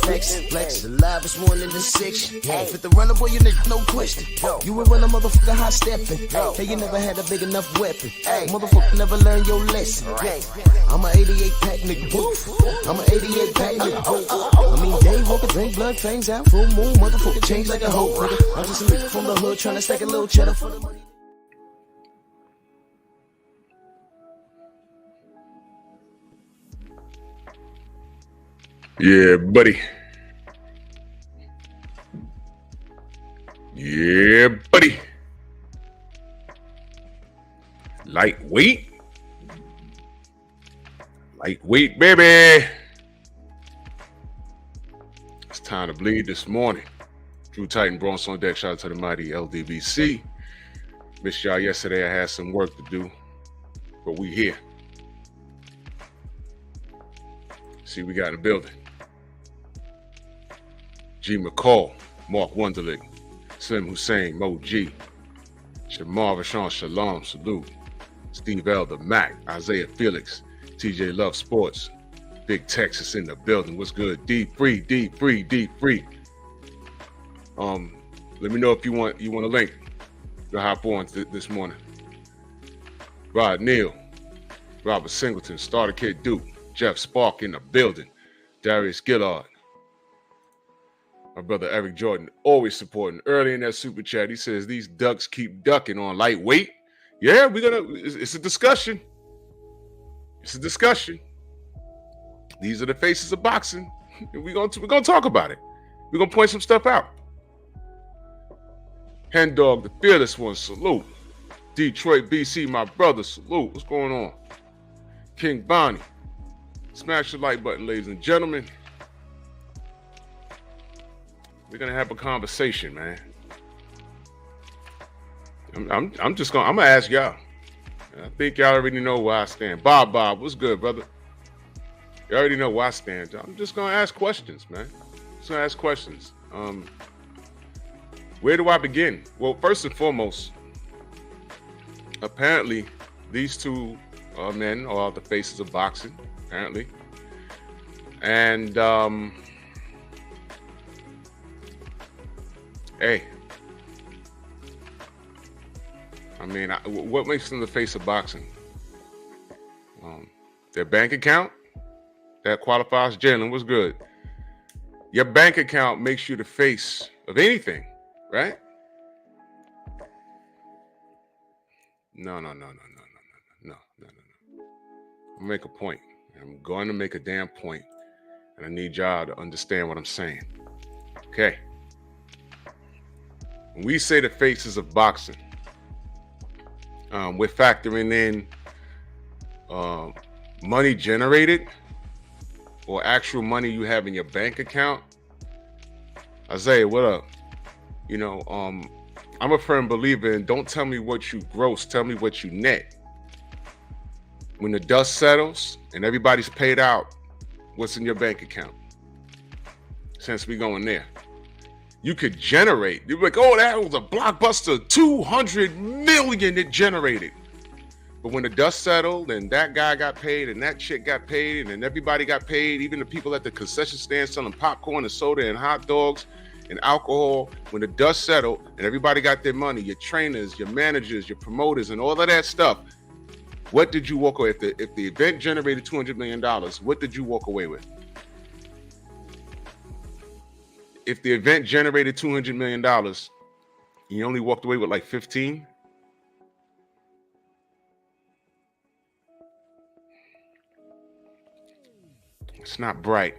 Flex, the livest one in the section. Fit the runner, boy, you nigga, no question. You would run a motherfucker high stepping. Hey, you never had a big enough weapon. Motherfucker never learned your lesson. I'm a 88 pack nigga. I'm a 88 pack nigga. I mean, day walker, drink blood, fangs out, full moon, motherfucker change like a hoe. I'm just a nigga from the hood trying to stack a little cheddar for the money. Yeah, buddy. Yeah, buddy. Lightweight. Lightweight, baby. It's time to bleed this morning. Drew Titan, Bronx on deck. Shout out to the mighty LDBC. Missed y'all yesterday. I had some work to do, but we here. See, we got in the building. G. McCall, Mark Wunderlich, Slim Hussein, Mo G, Shamar Rashawn Shalom, salute. Steve Elder, Mac, Isaiah Felix, TJ Love Sports, Big Texas in the building. What's good? Deep free. Let me know if you want a link to hop on this morning. Rod Neal, Robert Singleton, Starter Kid Duke, Jeff Spark in the building, Darius Gillard. My brother Eric Jordan, always supporting. Early in that super chat, he says these ducks keep ducking on lightweight. Yeah, it's a discussion. It's a discussion. These are the faces of boxing. We're gonna talk about it. We're gonna point some stuff out. Hen Dog, the fearless one, salute. Detroit, BC, my brother, salute. What's going on? King Bonnie, smash the like button, ladies and gentlemen. We're gonna have a conversation, man. I'm gonna ask y'all. I think y'all already know where I stand. Bob, what's good, brother? You already know where I stand. I'm just gonna ask questions, man. Just gonna ask questions. Where do I begin? Well, first and foremost, apparently these two men are the faces of boxing, apparently. And hey, I mean, what makes them the face of boxing? Their bank account, that qualifies. Jalen, what's good? Your bank account makes you the face of anything, right? No. I'm gonna make a point. I'm going to make a damn point, and I need y'all to understand what I'm saying. Okay. When we say the faces of boxing, we're factoring in money generated or actual money you have in your bank account. Isaiah, what up? You know, I'm a firm believer in don't tell me what you gross, tell me what you net. When the dust settles and everybody's paid out, what's in your bank account? Since we going there. You could generate. You're like, oh, that was a blockbuster, 200 million it generated. But when the dust settled and that guy got paid and that chick got paid and everybody got paid, even the people at the concession stand selling popcorn and soda and hot dogs and alcohol, when the dust settled and everybody got their money, your trainers, your managers, your promoters, and all of that stuff, what did you walk away with? If the event generated $200 million, what did you walk away with? If the event generated $200 million, you only walked away with like 15? It's not bright.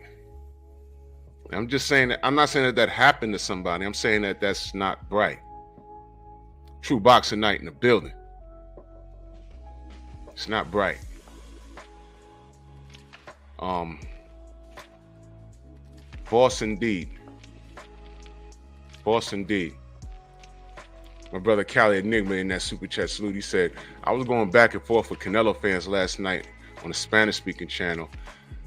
I'm just saying that, I'm not saying that happened to somebody. I'm saying that that's not bright. True boxing night in the building. It's not bright. Boss indeed. Boss indeed. My brother Cali Enigma in that super chat salute, he said, I was going back and forth with Canelo fans last night on the Spanish speaking channel.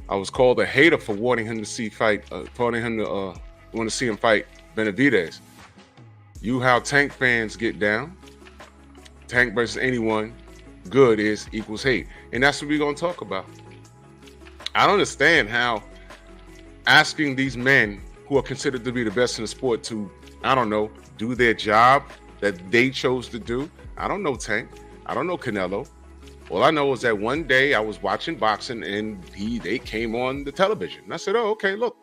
I was called a hater for wanting him to see him fight Benavidez. You how Tank fans get down. Tank versus anyone good equals hate. And that's what we're going to talk about. I don't understand how asking these men who are considered to be the best in the sport to, I don't know, do their job that they chose to do. I don't know Tank. I don't know Canelo. All I know is that one day I was watching boxing and they came on the television. And I said, oh, okay, look.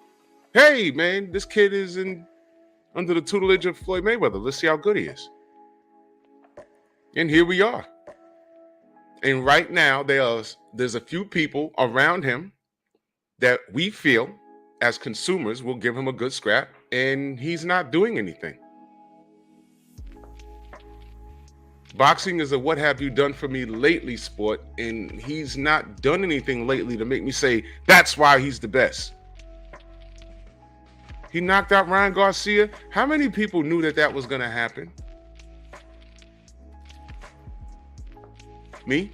Hey, man, this kid is under the tutelage of Floyd Mayweather. Let's see how good he is. And here we are. And right now, there's a few people around him that we feel as consumers will give him a good scrap, and he's not doing anything. Boxing is a what have you done for me lately sport, and he's not done anything lately to make me say that's why he's the best. He knocked out Ryan Garcia. How many people knew that was going to happen? Me?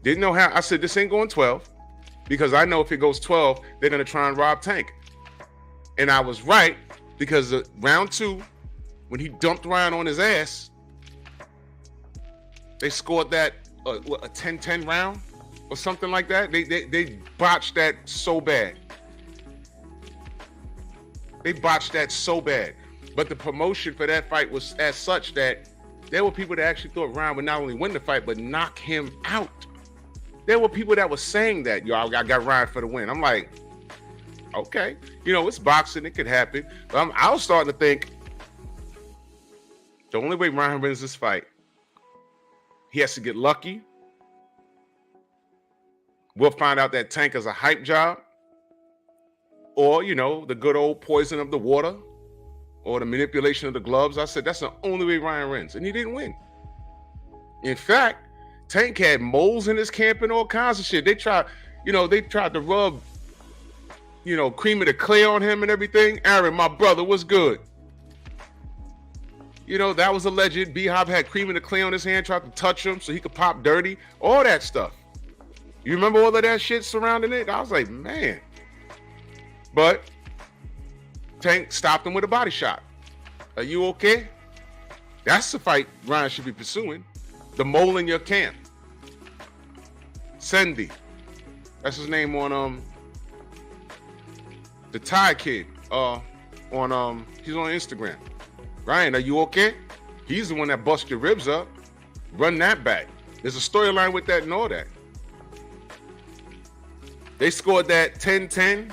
Didn't know how. I said, this ain't going 12 because I know if it goes 12, they're going to try and rob Tank. And I was right because round 2, when he dumped Ryan on his ass, they scored that, a 10-10 round or something like that. They botched that so bad. They botched that so bad. But the promotion for that fight was as such that there were people that actually thought Ryan would not only win the fight, but knock him out. There were people that were saying that, yo, I got Ryan for the win. I'm like, okay. You know, it's boxing. It could happen. But I was starting to think the only way Ryan wins this fight, he has to get lucky. We'll find out that Tank is a hype job. Or, you know, the good old poison of the water or the manipulation of the gloves. I said, that's the only way Ryan wins. And he didn't win. In fact, Tank had moles in his camp and all kinds of shit. They tried to rub, cream of the clay on him and everything. Aaron, my brother, was good. That was alleged. B-Hop had cream of the clay on his hand, tried to touch him so he could pop dirty. All that stuff. You remember all of that shit surrounding it? I was like, man. But Tank stopped him with a body shot. Are you okay? That's the fight Ryan should be pursuing. The mole in your camp. Sendy. That's his name on the Thai kid. He's on Instagram. Ryan, are you okay? He's the one that bust your ribs up. Run that back. There's a storyline with that and all that. They scored that 10-10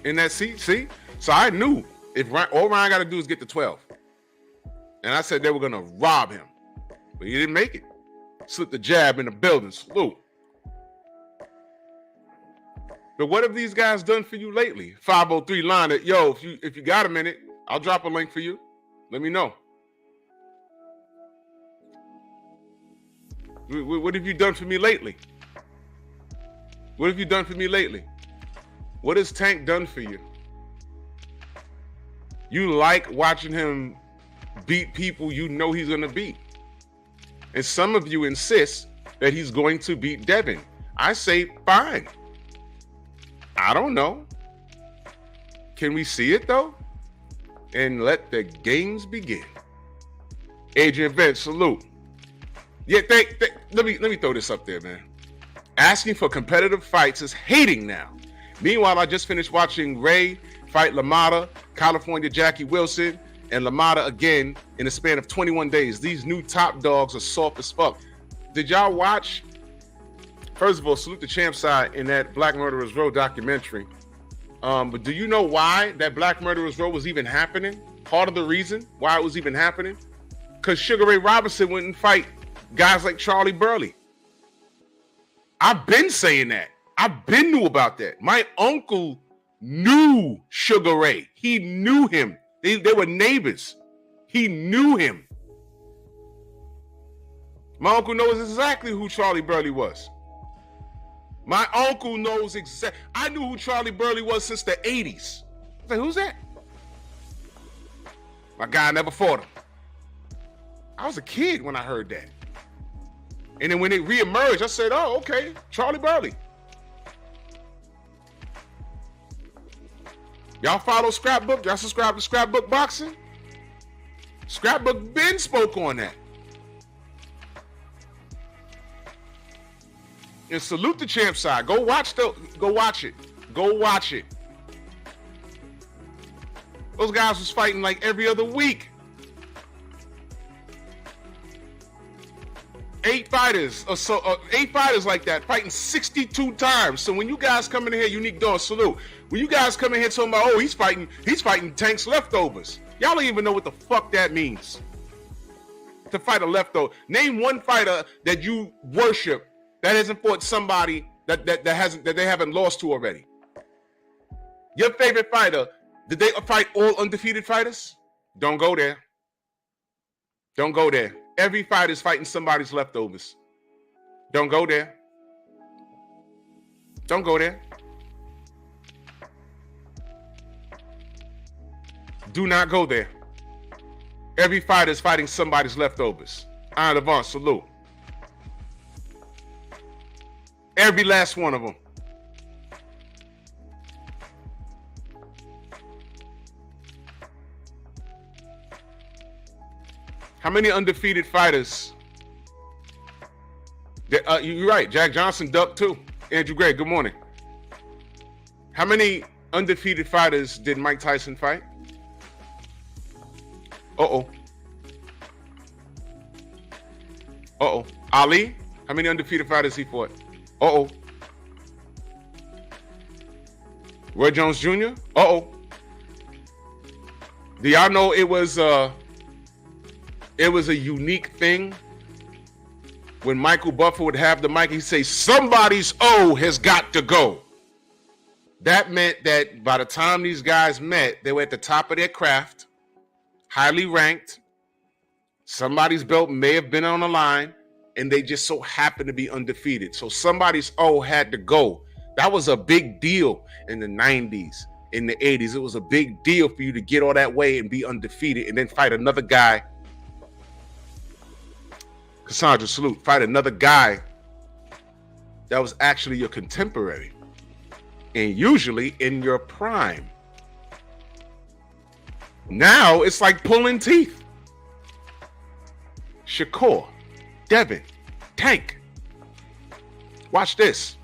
in that seat. See? So I knew if all Ryan got to do is get to 12. And I said they were going to rob him. But he didn't make it. Slipped the jab in the building. Salute. But what have these guys done for you lately? 503 line it. Yo, if you got a minute, I'll drop a link for you. Let me know. What have you done for me lately? What have you done for me lately? What has Tank done for you? You like watching him beat people you know he's going to beat. And some of you insist that he's going to beat Devin. I say, fine. I don't know. Can we see it, though? And let the games begin. Adrian Vance, salute. Yeah, let me throw this up there, man. Asking for competitive fights is hating now. Meanwhile, I just finished watching Ray fight LaMotta, California Jackie Wilson, and LaMotta again in a span of 21 days. These new top dogs are soft as fuck. Did y'all watch? First of all, salute the champ side in that Black Murderers Row documentary. But do you know why that Black Murderers Row was even happening? Part of the reason why it was even happening? Because Sugar Ray Robinson wouldn't fight guys like Charlie Burley. I've been saying that. I've been knew about that. My uncle knew Sugar Ray. He knew him. They were neighbors. He knew him. My uncle knows exactly who Charlie Burley was. My uncle knows exactly. I knew who Charlie Burley was since the 80s. I was like, who's that? My guy never fought him. I was a kid when I heard that. And then when it reemerged, I said, oh, okay, Charlie Burley. Y'all follow Scrapbook? Y'all subscribe to Scrapbook Boxing? Scrapbook Ben spoke on that. And salute the champ side. Go watch it. Go watch it. Those guys was fighting like every other week. 8 fighters or so, 8 fighters like that, fighting 62 times. So when you guys come in here, Unique Dawn, salute. When you guys come in here talking about, oh, he's fighting Tank's leftovers. Y'all don't even know what the fuck that means. To fight a leftover. Name one fighter that you worship that hasn't fought somebody that they haven't lost to already. Your favorite fighter, did they fight all undefeated fighters? Don't go there. Don't go there. Every fighter is fighting somebody's leftovers. Don't go there. Don't go there. Do not go there. Every fighter is fighting somebody's leftovers. Iron Levant, salute. Every last one of them. How many undefeated fighters? You're right. Jack Johnson ducked too. Andrew Gray, good morning. How many undefeated fighters did Mike Tyson fight? Uh-oh. Uh-oh. Ali? How many undefeated fighters he fought? Uh-oh. Roy Jones Jr.? Uh-oh. Do y'all know it was a unique thing when Michael Buffer would have the mic, he'd say, somebody's O has got to go. That meant that by the time these guys met, they were at the top of their craft, highly ranked. Somebody's belt may have been on the line, and they just so happened to be undefeated. So somebody's O had to go. That was a big deal in the 90s, in the 80s. It was a big deal for you to get all that way and be undefeated and then fight another guy. Cassandra, salute. Fight another guy that was actually your contemporary and usually in your prime. Now it's like pulling teeth. Shakur, Devin, Tank. Watch this.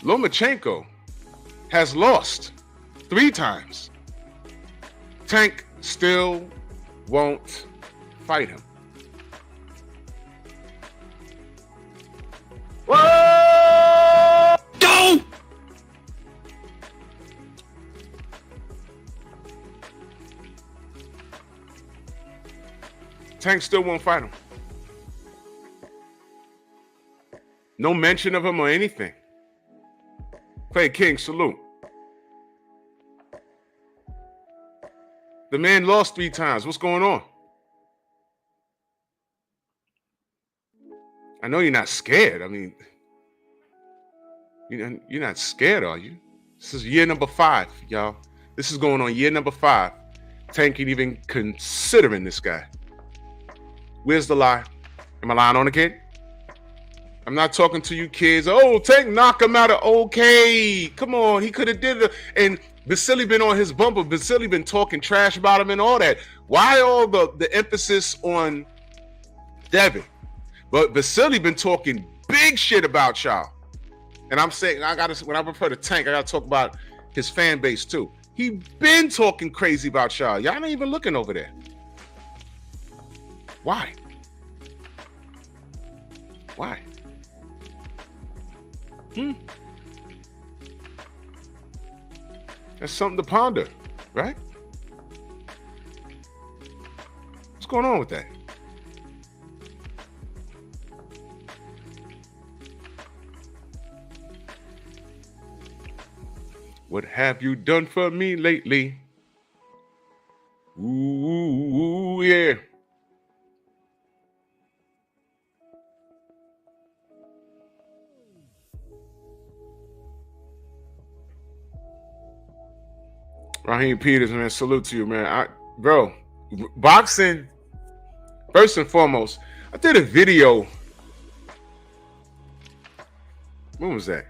Lomachenko has lost 3 times. Tank still won't fight him. Whoa! Go! Tank still won't fight him. No mention of him or anything. Clay King, salute. The man lost 3 times. What's going on? I know you're not scared. I mean, you're not scared, are you? This is year number 5, y'all. This is going on year number 5. Tank ain't even considering this guy. Where's the lie? Am I lying on the kid? I'm not talking to you kids. Oh, Tank knock him out of okay. Come on, he could have did it. And Vasily been on his bumper. Vasily been talking trash about him and all that. Why all the emphasis on Devin? But Vasily been talking big shit about y'all. And I'm saying, when I refer to Tank, I gotta talk about his fan base too. He been talking crazy about y'all. Y'all not even looking over there. Why? Why? That's something to ponder, right? What's going on with that? What have you done for me lately? Ooh, yeah. Raheem Peters, man, salute to you, man. Bro, boxing, first and foremost, I did a video. When was that?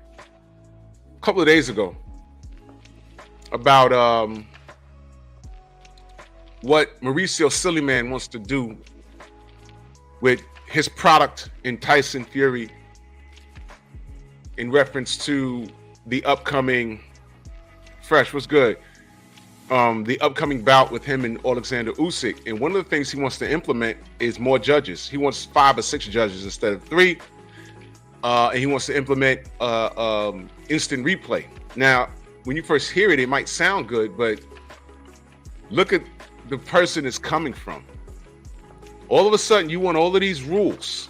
A couple of days ago. About what Mauricio Sillyman wants to do with his product in Tyson Fury in reference to the upcoming Fresh, what's good? The upcoming bout with him and Alexander Usyk, and one of the things he wants to implement is more judges. He wants 5 or 6 judges instead of 3, and he wants to implement instant replay. Now, when you first hear it, it might sound good, but look at the person it's coming from. All of a sudden, you want all of these rules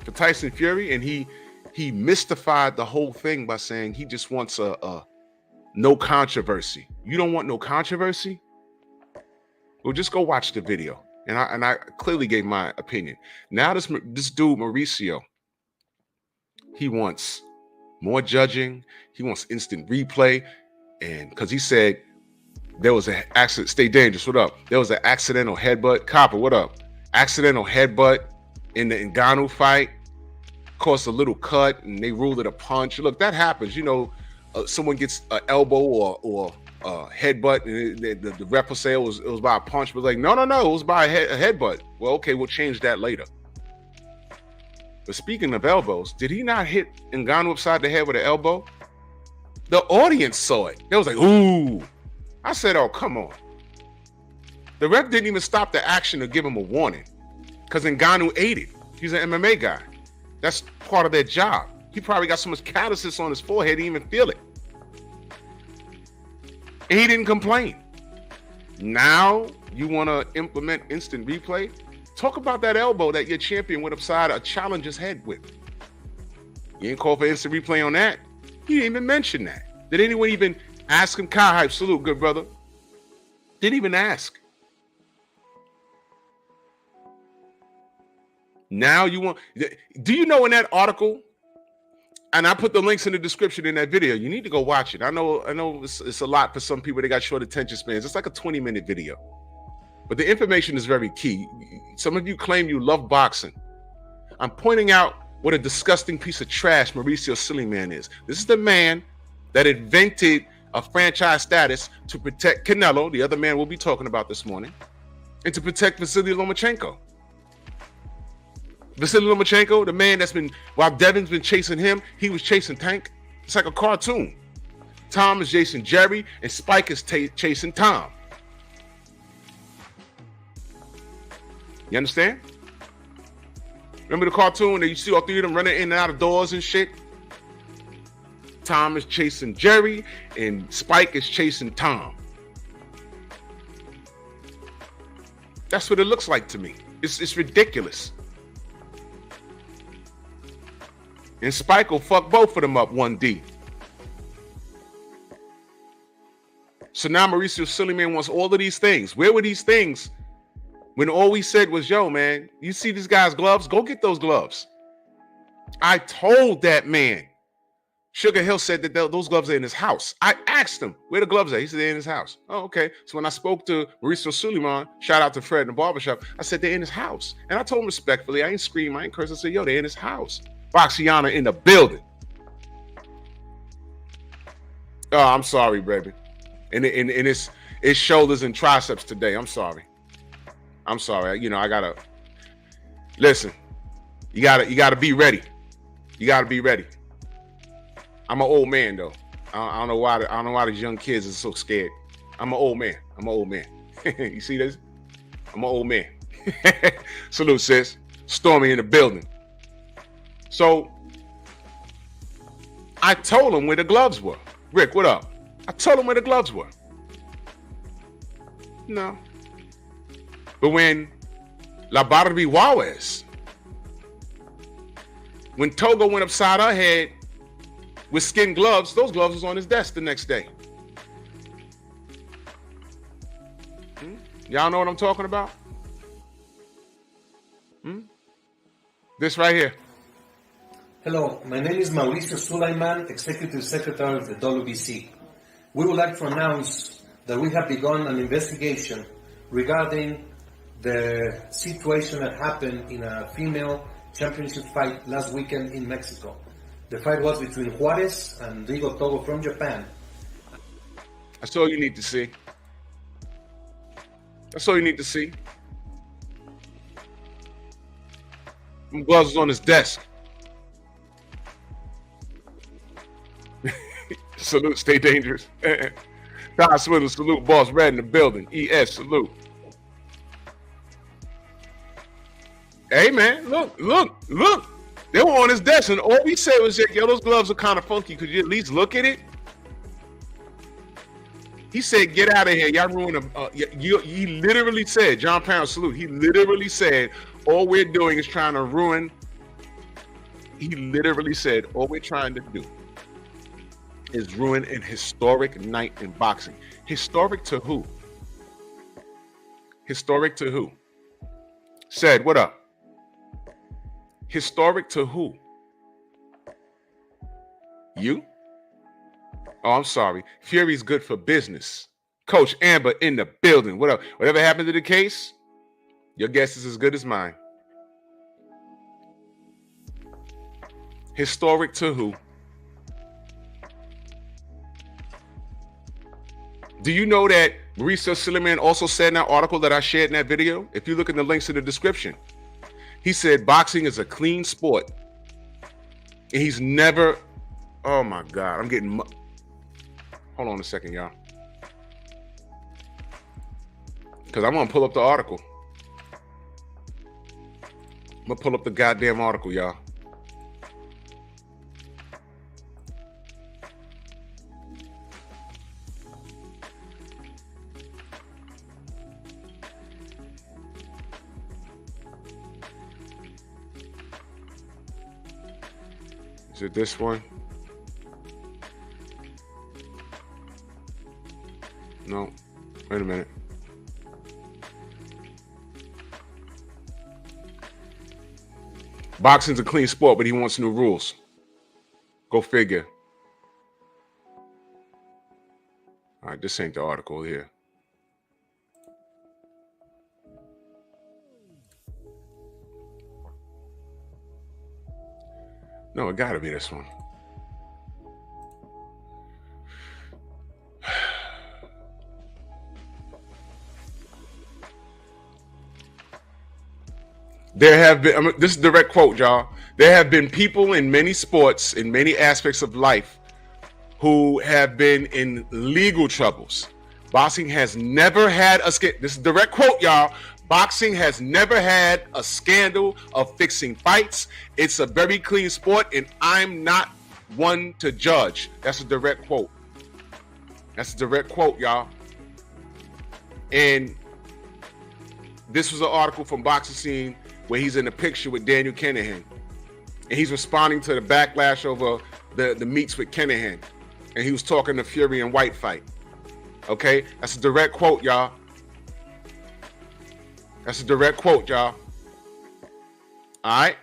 for Tyson Fury, and he mystified the whole thing by saying he just wants a no controversy. You don't want no controversy? Well, just go watch the video. And I clearly gave my opinion. Now this dude Mauricio, he wants more judging. He wants instant replay, and because he said there was an accident. Stay dangerous. What up? There was an accidental headbutt. Copper. What up? Accidental headbutt in the Ngannou fight caused a little cut, and they ruled it a punch. Look, that happens. You know. Someone gets an elbow or a headbutt, and the ref will say it was by a punch, but like, no, it was by a headbutt. Well, okay, we'll change that later. But speaking of elbows, did he not hit Ngannou upside the head with an elbow? The audience saw it. They was like, ooh. I said, oh, come on. The ref didn't even stop the action to give him a warning because Ngannou ate it. He's an MMA guy. That's part of their job. He probably got so much calluses on his forehead, he didn't even feel it. And he didn't complain. Now you want to implement instant replay? Talk about that elbow that your champion went upside a challenger's head with. You ain't call for instant replay on that? He didn't even mention that. Did anyone even ask him? Kai Hype, salute, good brother. Didn't even ask. Now you want... Do you know in that article... And I put the links in the description in that video. You need to go watch it. I know it's a lot for some people. They got short attention spans. It's like a 20-minute video. But the information is very key. Some of you claim you love boxing. I'm pointing out what a disgusting piece of trash Mauricio Sillyman is. This is the man that invented a franchise status to protect Canelo, the other man we'll be talking about this morning, and to protect Vasily Lomachenko. Vasily Lomachenko, the man that's been, while Devin's been chasing him, he was chasing Tank. It's like a cartoon. Tom is chasing Jerry, and Spike is chasing Tom. You understand? Remember the cartoon that you see all 3 of them running in and out of doors and shit? Tom is chasing Jerry, and Spike is chasing Tom. That's what it looks like to me. It's ridiculous. And Spike will fuck both of them up 1D. So now Mauricio Sillyman wants all of these things. Where were these things when all we said was, yo, man, you see these guys' gloves? Go get those gloves. I told that man. Sugar Hill said that those gloves are in his house. I asked him, where the gloves are? He said, they're in his house. Oh, okay. So when I spoke to Mauricio Sillyman, shout out to Fred in the barbershop, I said, they're in his house. And I told him respectfully, I ain't scream, I ain't curse. I said, yo, they're in his house. Boxiana in the building. Oh, I'm sorry, baby. And it's shoulders and triceps today. I'm sorry. You know, I gotta listen. You gotta be ready. You gotta be ready. I'm an old man though. I don't know why these young kids are so scared. I'm an old man. You see this? I'm an old man. Salute, sis. Stormy in the building. So I told him where the gloves were. Rick, what up? I told him where the gloves were. No. But when La Barbie Juarez, when Togo went upside her head with skin gloves, those gloves was on his desk the next day. Y'all know what I'm talking about? This right here. Hello, my name is Mauricio Sulaiman, Executive Secretary of the WBC. We would like to announce that we have begun an investigation regarding the situation that happened in a female championship fight last weekend in Mexico. The fight was between Juarez and Rigo Togo from Japan. That's all you need to see. That's all you need to see. Them gloves was on his desk. Salute, stay dangerous. Todd Swindle, salute, boss red in the building. ES, salute. Hey man, look. They were on his desk, and all we said was, yo, those gloves are kind of funky. Could you at least look at it? He said, get out of here. Y'all ruined them. He literally said, John Pound, salute. He literally said, all we're doing is trying to ruin. He literally said, all we're trying to do is ruin an historic night in boxing. Historic to who? Historic to who? Said, what up? Historic to who? You? Oh, I'm sorry. Fury's good for business. Coach Amber in the building. What up? Whatever happened to the case, your guess is as good as mine. Historic to who? Do you know that Mauricio Suleiman also said in that article that I shared in that video? If you look in the links in the description, he said boxing is a clean sport. And he's never, oh my God, I'm getting, hold on a second, y'all. Because I'm going to pull up the article. I'm going to pull up the goddamn article, y'all. Is it this one? No. Wait a minute. Boxing's a clean sport, but he wants new rules. Go figure. All right, this ain't the article here. No, it gotta be this one. There have been, this is a direct quote, y'all. There have been people in many sports, in many aspects of life, who have been in legal troubles. Boxing has never had a, this is a direct quote, y'all. Boxing has never had a scandal of fixing fights. It's a very clean sport, and I'm not one to judge. That's a direct quote. That's a direct quote, y'all. And this was an article from Boxing Scene where he's in a picture with Daniel Kinahan. And he's responding to the backlash over the meets with Kinahan. And he was talking to Fury and White fight. Okay? That's a direct quote, y'all. That's a direct quote, y'all. All right?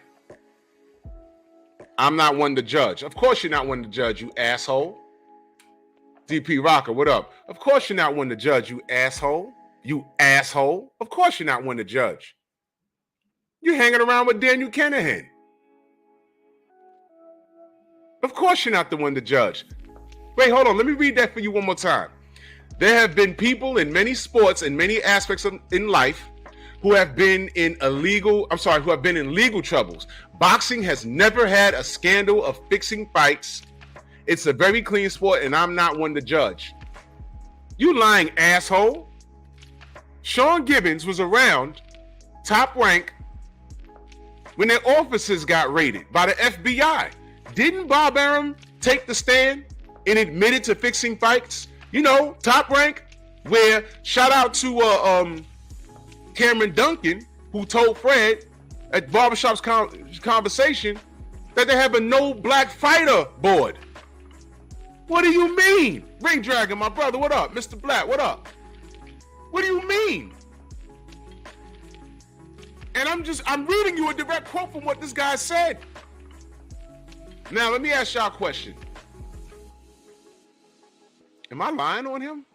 I'm not one to judge. Of course you're not one to judge, you asshole. DP Rocker, what up? Of course you're not one to judge, you asshole. You asshole. Of course you're not one to judge. You're hanging around with Daniel Kinahan. Of course you're not the one to judge. Wait, hold on. Let me read that for you one more time. There have been people in many sports and many aspects in life who have been in legal troubles. Boxing has never had a scandal of fixing fights. It's a very clean sport, and I'm not one to judge. You lying asshole. Sean Gibbons was around, top rank, when their offices got raided by the FBI. Didn't Bob Arum take the stand and admitted to fixing fights? You know, top rank, where shout out to Cameron Duncan, who told Fred at Barbershop's conversation that they have a no black fighter board. What do you mean? Ring Dragon, my brother, what up? Mr. Black, what up? What do you mean? And I'm reading you a direct quote from what this guy said. Now, let me ask y'all a question. Am I lying on him?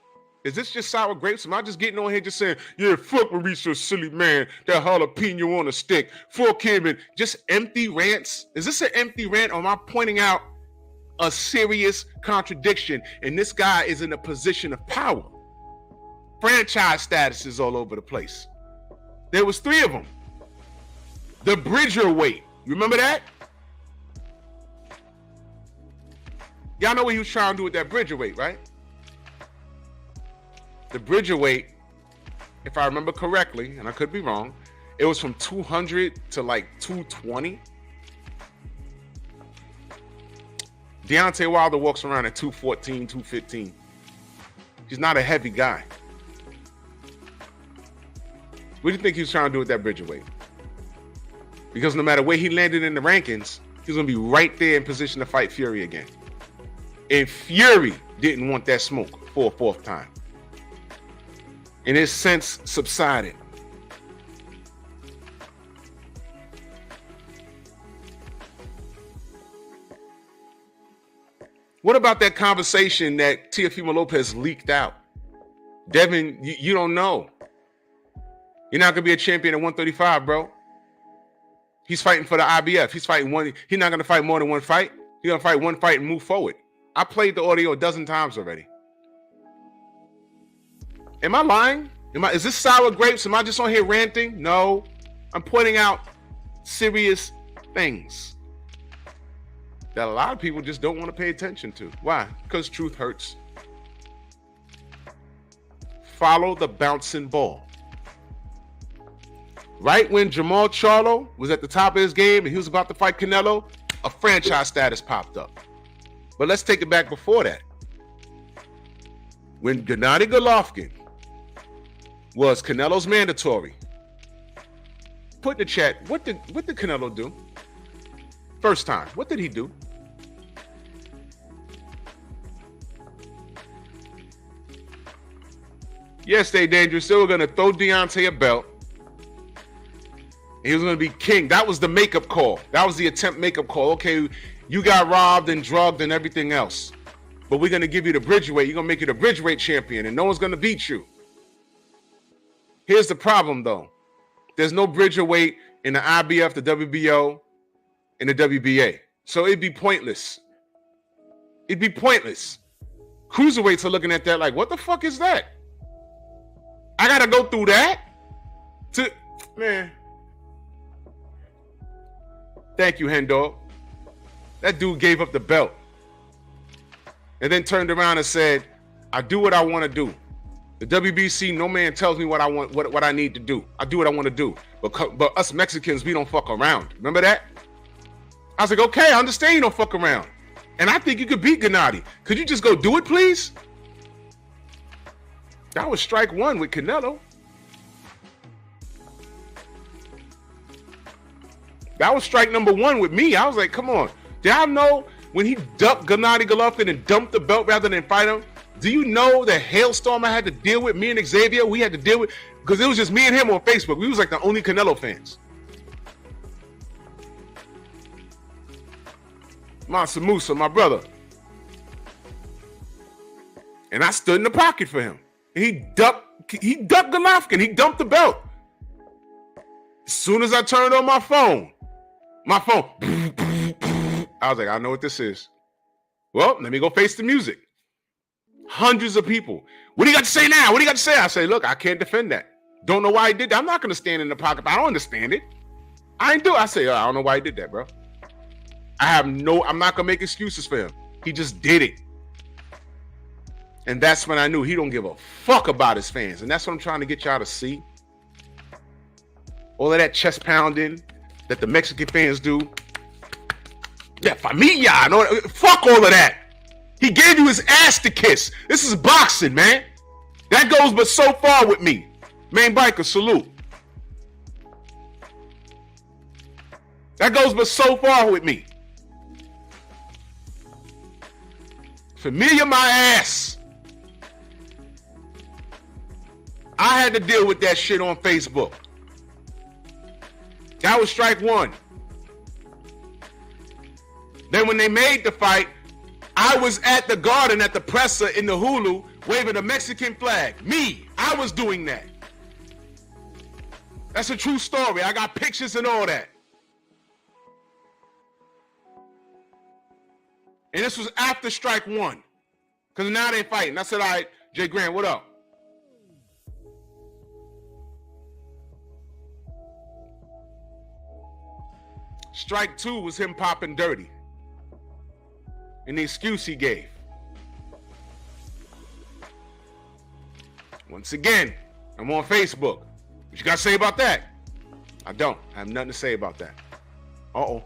Is this just sour grapes? Am I just getting on here just saying, yeah, fuck Mauricio Suleiman, that jalapeno on a stick, fuck him, and just empty rants? Is this an empty rant, or am I pointing out a serious contradiction? And this guy is in a position of power. Franchise statuses all over the place. There was 3 of them. The Bridger weight. You remember that? Y'all know what he was trying to do with that bridgerweight, right? The bridgerweight, if I remember correctly, and I could be wrong, it was from 200 to like 220. Deontay Wilder walks around at 214, 215. He's not a heavy guy. What do you think he was trying to do with that bridgerweight? Because no matter where he landed in the rankings, he's going to be right there in position to fight Fury again. And Fury didn't want that smoke for a fourth time. And his sense subsided. What about that conversation that Teofimo Lopez leaked out? Devin, you don't know. You're not going to be a champion at 135, bro. He's fighting for the IBF. He's fighting one. He's not going to fight more than one fight. He's going to fight one fight and move forward. I played the audio a dozen times already. Am I lying? Is this sour grapes? Am I just on here ranting? No. I'm pointing out serious things that a lot of people just don't want to pay attention to. Why? Because truth hurts. Follow the bouncing ball. Right when Jamal Charlo was at the top of his game and he was about to fight Canelo, a franchise status popped up. But let's take it back before that. When Gennady Golovkin was Canelo's mandatory, put in the chat, what did Canelo do? First time, what did he do? Yes, they dangerous. They were going to throw Deontay a belt. He was going to be king. That was the makeup call. That was the attempt makeup call. Okay, you got robbed and drugged and everything else. But we're going to give you the bridgerweight. You're going to make you the bridgerweight champion and no one's going to beat you. Here's the problem, though. There's no bridgerweight in the IBF, the WBO, and the WBA. So it'd be pointless. It'd be pointless. Cruiserweights are looking at that like, what the fuck is that? I got to go through that? Man. Thank you, Hendor. That dude gave up the belt. And then turned around and said, I do what I want to do. The WBC, no man tells me what I want, what I need to do. I do what I want to do. But us Mexicans, we don't fuck around. Remember that? I was like, okay, I understand you don't fuck around. And I think you could beat Gennady. Could you just go do it, please? That was strike one with Canelo. That was strike number one with me. I was like, come on. Did I know when he ducked Gennady Golovkin and dumped the belt rather than fight him? Do you know the hailstorm I had to deal with? Me and Xavier, we had to deal with, because it was just me and him on Facebook. We was like the only Canelo fans. Mansa Musa, my brother. And I stood in the pocket for him. And he ducked Golovkin. He dumped the belt. As soon as I turned on my phone, I was like, I know what this is. Well, let me go face the music. Hundreds of people. What do you got to say now? What do you got to say? I say, look, I can't defend that. Don't know why he did that. I'm not going to stand in the pocket. I don't understand it. I ain't do it. I say, I don't know why he did that, bro. I'm not going to make excuses for him. He just did it. And that's when I knew he don't give a fuck about his fans. And that's what I'm trying to get y'all to see. All of that chest pounding that the Mexican fans do. Yeah, familia. No, fuck all of that. He gave you his ass to kiss. This is boxing, man. That goes but so far with me. Main biker, salute. That goes but so far with me. Familia my ass. I had to deal with that shit on Facebook. That was strike one. Then when they made the fight, I was at the Garden at the presser in the Hulu waving a Mexican flag. Me, I was doing that. That's a true story. I got pictures and all that. And this was after strike one. Because now they fighting. I said, all right, Jay Grant, what up? Strike two was him popping dirty. and the excuse he gave. Once again, I'm on Facebook. What you got to say about that? I don't. I have nothing to say about that. Uh-oh.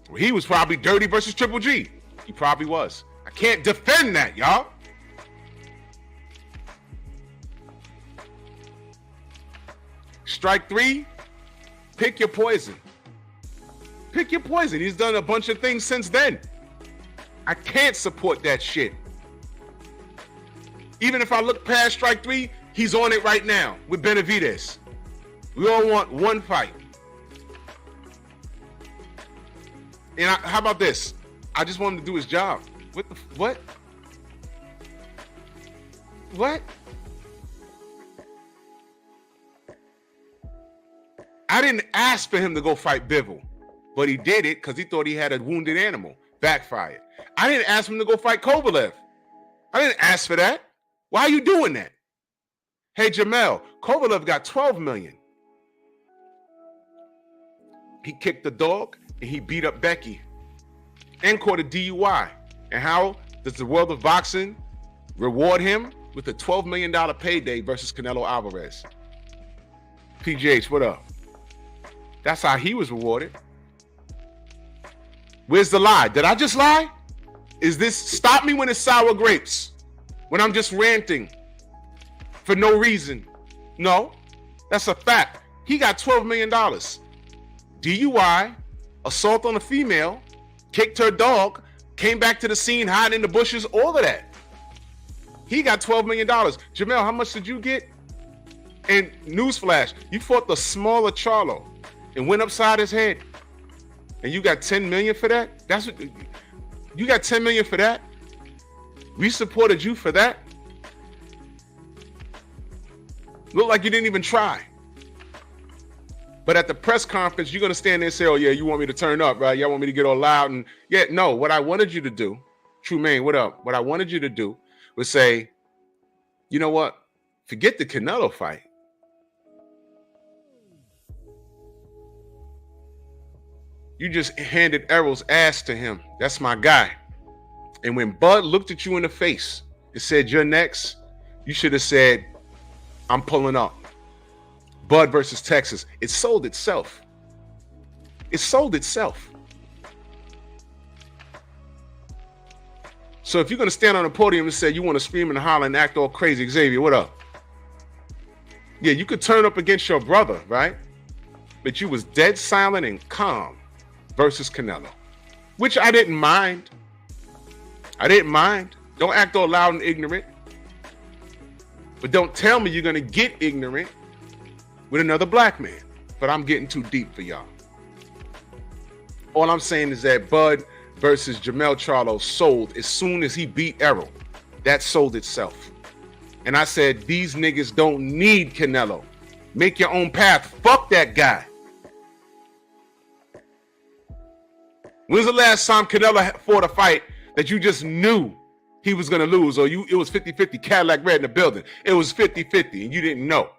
Well, he was probably dirty versus Triple G. He probably was. I can't defend that, y'all. Strike 3, pick your poison. Pick your poison. He's done a bunch of things since then. I can't support that shit. Even if I look past strike 3, he's on it right now with Benavidez. We all want one fight. And how about this? I just want him to do his job. What? What? I didn't ask for him to go fight Bivol, but he did it because he thought he had a wounded animal. Backfired. I didn't ask him to go fight Kovalev. I didn't ask for that. Why are you doing that? Hey, Jamel, Kovalev got $12 million. He kicked the dog and he beat up Becky and caught a DUI. And how does the world of boxing reward him with a $12 million payday versus Canelo Alvarez? PGH, what up? That's how he was rewarded. Where's the lie? Did I just lie? Is this stop me when it's sour grapes? When I'm just ranting for no reason? No, that's a fact. He got $12 million. DUI, assault on a female, kicked her dog, came back to the scene, hiding in the bushes, all of that. He got $12 million. Jamel, how much did you get? And newsflash, you fought the smaller Charlo and went upside his head. And you got $10 million for that? That's what you got $10 million for that? We supported you for that? Look like you didn't even try. But at the press conference, you're gonna stand there and say, oh yeah, you want me to turn up, right? Y'all want me to get all loud and yeah, no, what I wanted you to do, True Maine, what up? What I wanted you to do was say, you know what? Forget the Canelo fight. You just handed Errol's ass to him. That's my guy. And when Bud looked at you in the face and said, you're next, you should have said, I'm pulling up. Bud versus Texas. It sold itself. It sold itself. So if you're going to stand on a podium and say you want to scream and holler and act all crazy, Xavier, what up? Yeah, you could turn up against your brother, right? But you was dead silent and calm versus Canelo, which I didn't mind. I didn't mind. Don't act all loud and ignorant. But don't tell me you're going to get ignorant with another black man. But I'm getting too deep for y'all. All I'm saying is that Bud versus Jamel Charlo sold as soon as he beat Errol. That sold itself. And I said, these niggas don't need Canelo. Make your own path. Fuck that guy. When's the last time Canelo fought a fight that you just knew he was going to lose, or it was 50-50, Cadillac Red in the building? It was 50-50 and you didn't know.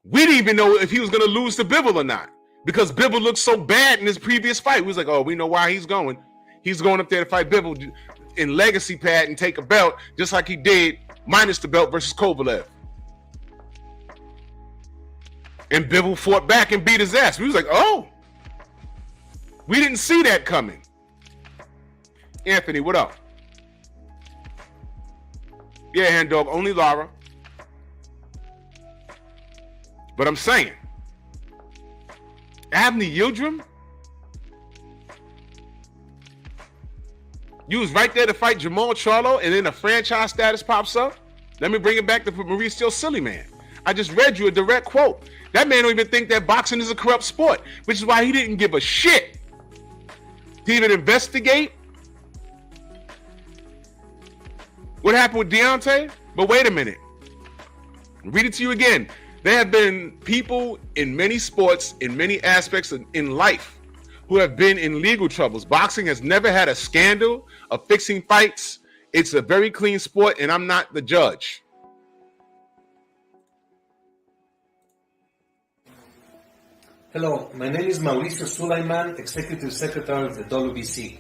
We didn't even know if he was going to lose to Bivol or not, because Bivol looked so bad in his previous fight. We was like, oh, we know why he's going. He's going up there to fight Bivol in legacy pad and take a belt, just like he did minus the belt versus Kovalev. And Bivol fought back and beat his ass. We was like, oh, we didn't see that coming. Anthony, what up? Yeah, hand dog, only Lara. But I'm saying, Abney Yildirim, you was right there to fight Jamal Charlo, and then a franchise status pops up. Let me bring it back to Mauricio Sillyman. I just read you a direct quote. That man don't even think that boxing is a corrupt sport, which is why he didn't give a shit to even investigate what happened with Deontay. But wait a minute. Read it to you again. There have been people in many sports, in many aspects in life, who have been in legal troubles. Boxing has never had a scandal of fixing fights. It's a very clean sport, and I'm not the judge. Hello, my name is Mauricio Sulaiman, Executive Secretary of the WBC.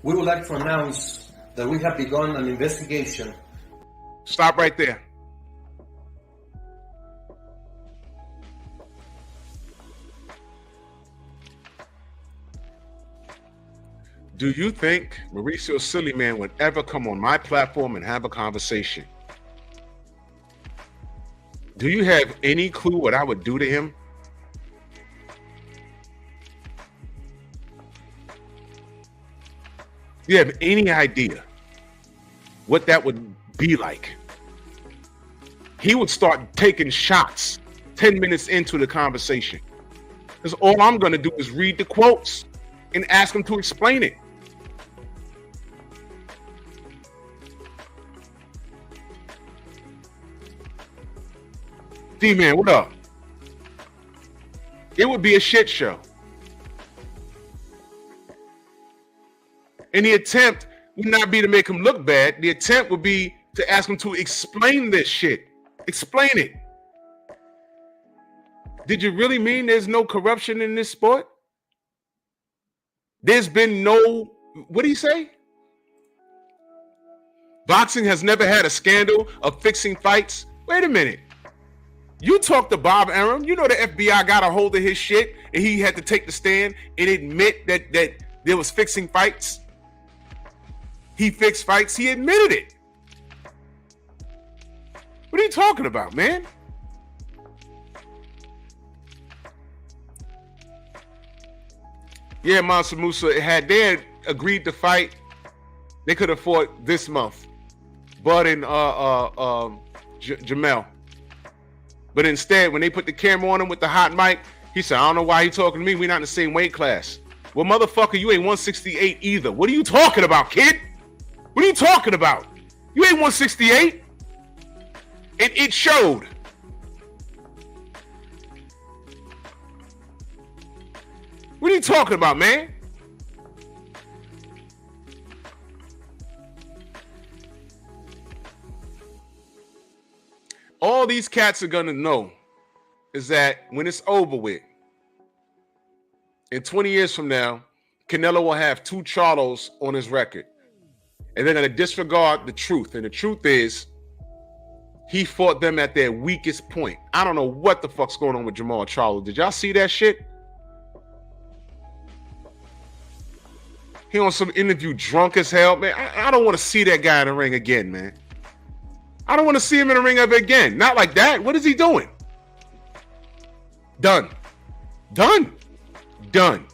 we would like to announce that we have begun an investigation. Stop right there. Do you think Mauricio Sillyman would ever come on my platform and have a conversation? Do you have any clue what I would do to him? Do you have any idea what that would be like? He would start taking shots 10 minutes into the conversation. Because all I'm going to do is read the quotes and ask him to explain it. D-Man, what up? It would be a shit show. And the attempt would not be to make him look bad. The attempt would be to ask him to explain this shit. Explain it. Did you really mean there's no corruption in this sport? There's been no, what do you say? Boxing has never had a scandal of fixing fights. Wait a minute. You talk to Bob Arum. You know the FBI got a hold of his shit and he had to take the stand and admit that there was fixing fights. He fixed fights. He admitted it. What are you talking about, man? Yeah, Mansa Musa, had they agreed to fight, they could have fought this month. Bud and Jamel. But instead, when they put the camera on him with the hot mic, he said, I don't know why he talking to me. We're not in the same weight class. Well, motherfucker, you ain't 168 either. What are you talking about, kid? What are you talking about? You ain't 168. And it showed. What are you talking about, man? All these cats are gonna know is that when it's over with, in 20 years from now, Canelo will have 2 Charlos on his record. And they're gonna disregard the truth. And the truth is, he fought them at their weakest point. I don't know what the fuck's going on with Jamal Charlo. Did y'all see that shit? He on some interview drunk as hell, man. I don't want to see that guy in the ring again, man. I don't want to see him in the ring ever again. Not like that. What is he doing? Done. Done. Done.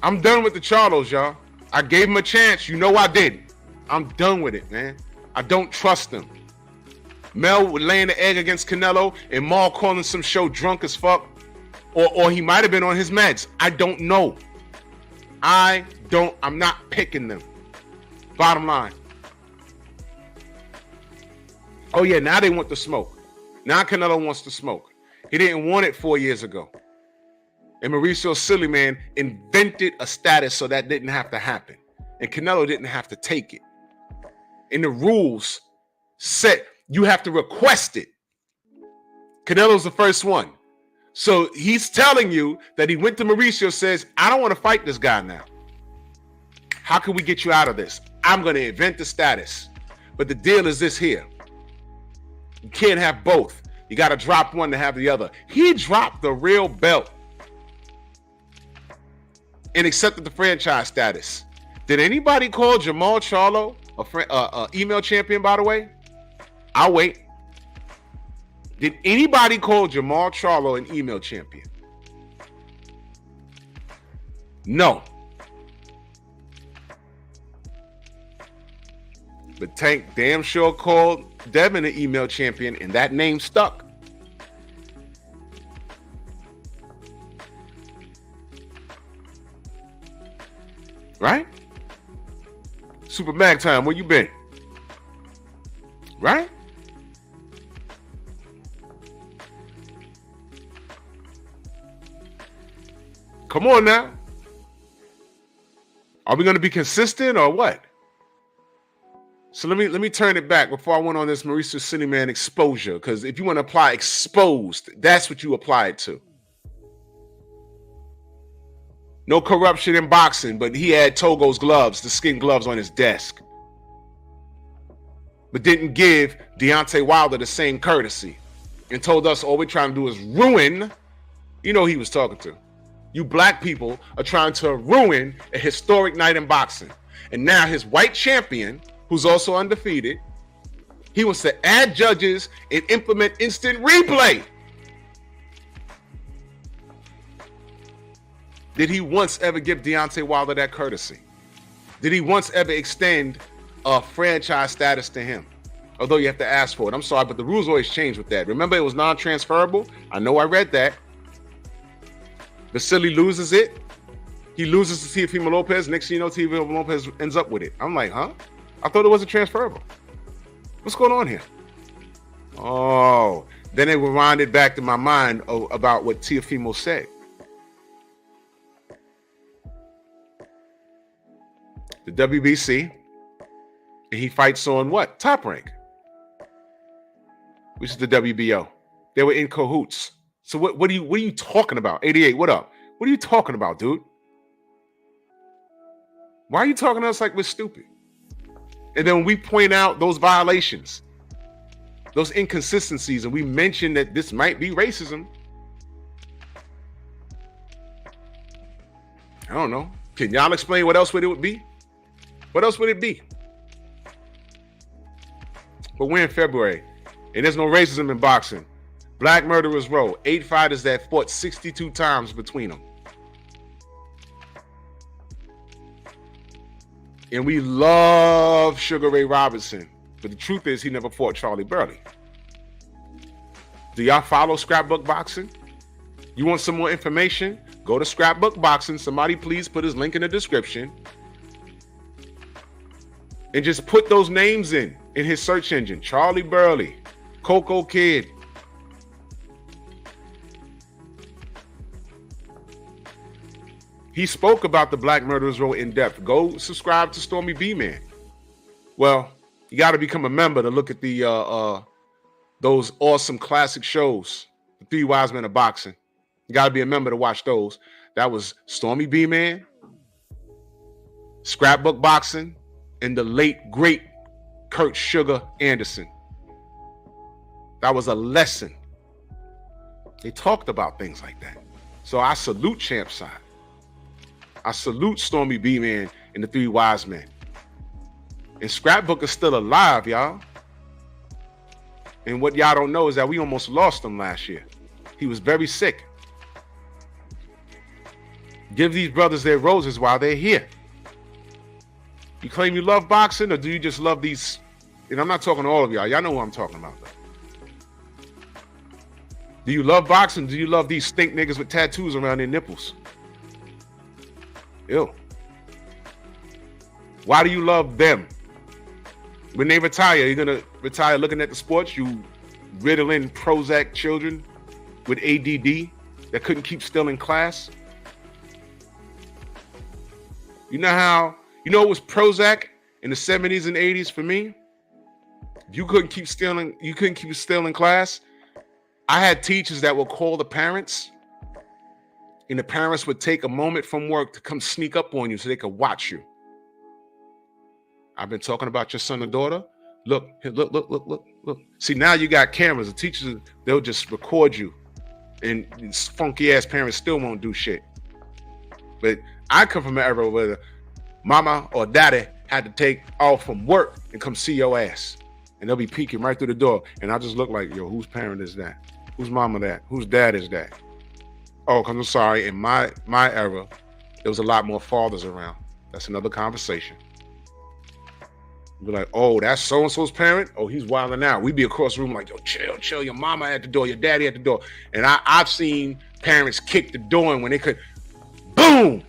I'm done with the Charlos, y'all. I gave him a chance. You know I did. I'm done with it, man. I don't trust him. Mel laying the egg against Canelo and Maul calling some show drunk as fuck. Or he might have been on his meds. I don't know. I'm not picking them. Bottom line. Oh yeah, now they want the smoke. Now Canelo wants to smoke. He didn't want it 4 years ago. And Mauricio Sillyman invented a status so that didn't have to happen. And Canelo didn't have to take it. And the rules said you have to request it. Canelo's the first one. So he's telling you that he went to Mauricio, says, I don't want to fight this guy now. How can we get you out of this? I'm going to invent the status. But the deal is this here. You can't have both. You got to drop one to have the other. He dropped the real belt and accepted the franchise status. Did anybody call Jamal Charlo a email champion, by the way? I'll wait. Did anybody call Jamal Charlo an email champion? No. But Tank damn sure called Devin an email champion, and that name stuck. Right? Super Mag time, where you been? Right? Come on now. Are we going to be consistent or what? So let me turn it back before I went on this Mauricio Cinnamon exposure, because if you want to apply exposed, that's what you apply it to. No corruption in boxing, but he had Togo's gloves, the skin gloves on his desk. But didn't give Deontay Wilder the same courtesy and told us all we're trying to do is ruin, you know who he was talking to. You black people are trying to ruin a historic night in boxing. And now his white champion, who's also undefeated, he wants to add judges and implement instant replay. Did he once ever give Deontay Wilder that courtesy? Did he once ever extend a franchise status to him? Although you have to ask for it. I'm sorry, but the rules always change with that. Remember, it was non-transferable? I know I read that. Vasily loses it. He loses to Teofimo Lopez. Next thing you know, Teofimo Lopez ends up with it. I'm like, huh? I thought it wasn't transferable. What's going on here? Oh, then it reminded back to my mind about what Teofimo said. The WBC, and he fights on what? Top Rank, which is the WBO. They were in cahoots. So what are you talking about? 88, what up? What are you talking about, dude? Why are you talking to us like we're stupid? And then when we point out those violations, those inconsistencies, and we mention that this might be racism, I don't know. Can y'all explain what else would it be? What else would it be? But we're in February, and there's no racism in boxing. Black Murderers Row, 8 fighters that fought 62 times between them. And we love Sugar Ray Robinson, but the truth is he never fought Charlie Burley. Do y'all follow Scrapbook Boxing? You want some more information? Go to Scrapbook Boxing. Somebody please put his link in the description. And just put those names in his search engine. Charlie Burley, Coco Kid. He spoke about the Black Murderers Row in depth. Go subscribe to Stormy B Man. Well, you got to become a member to look at the those awesome classic shows. The Three Wise Men of Boxing. You got to be a member to watch those. That was Stormy B Man, Scrapbook Boxing, and the late great Kurt Sugar Anderson. That was a lesson. They talked about things like that. So I salute Champside. I salute Stormy B Man and the Three Wise Men. And Scrapbook is still alive, y'all. And what y'all don't know is that we almost lost him last year. He was very sick. Give these brothers their roses while they're here. You claim you love boxing, or do you just love these? And I'm not talking to all of y'all. Y'all know who I'm talking about, though. Do you love boxing? Do you love these stink niggas with tattoos around their nipples? Ew. Why do you love them? When they retire, you're gonna retire looking at the sports, you riddling Prozac children with ADD that couldn't keep still in class? You know it was Prozac in the 70s and 80s for me? You couldn't keep still in class. I had teachers that would call the parents, and the parents would take a moment from work to come sneak up on you so they could watch you. I've been talking about your son or daughter. Look. See, now you got cameras. The teachers, they'll just record you. And these funky ass parents still won't do shit. But I come from an era where mama or daddy had to take off from work and come see your ass. And they'll be peeking right through the door. And I just look like, yo, whose parent is that? Whose mama that? Whose dad is that? Oh, because I'm sorry, in my era, there was a lot more fathers around. That's another conversation. Be like, oh, that's so-and-so's parent? Oh, he's wilding out. We'd be across the room like, yo, chill. Your mama at the door, your daddy at the door. And I've seen parents kick the door in when they could, boom,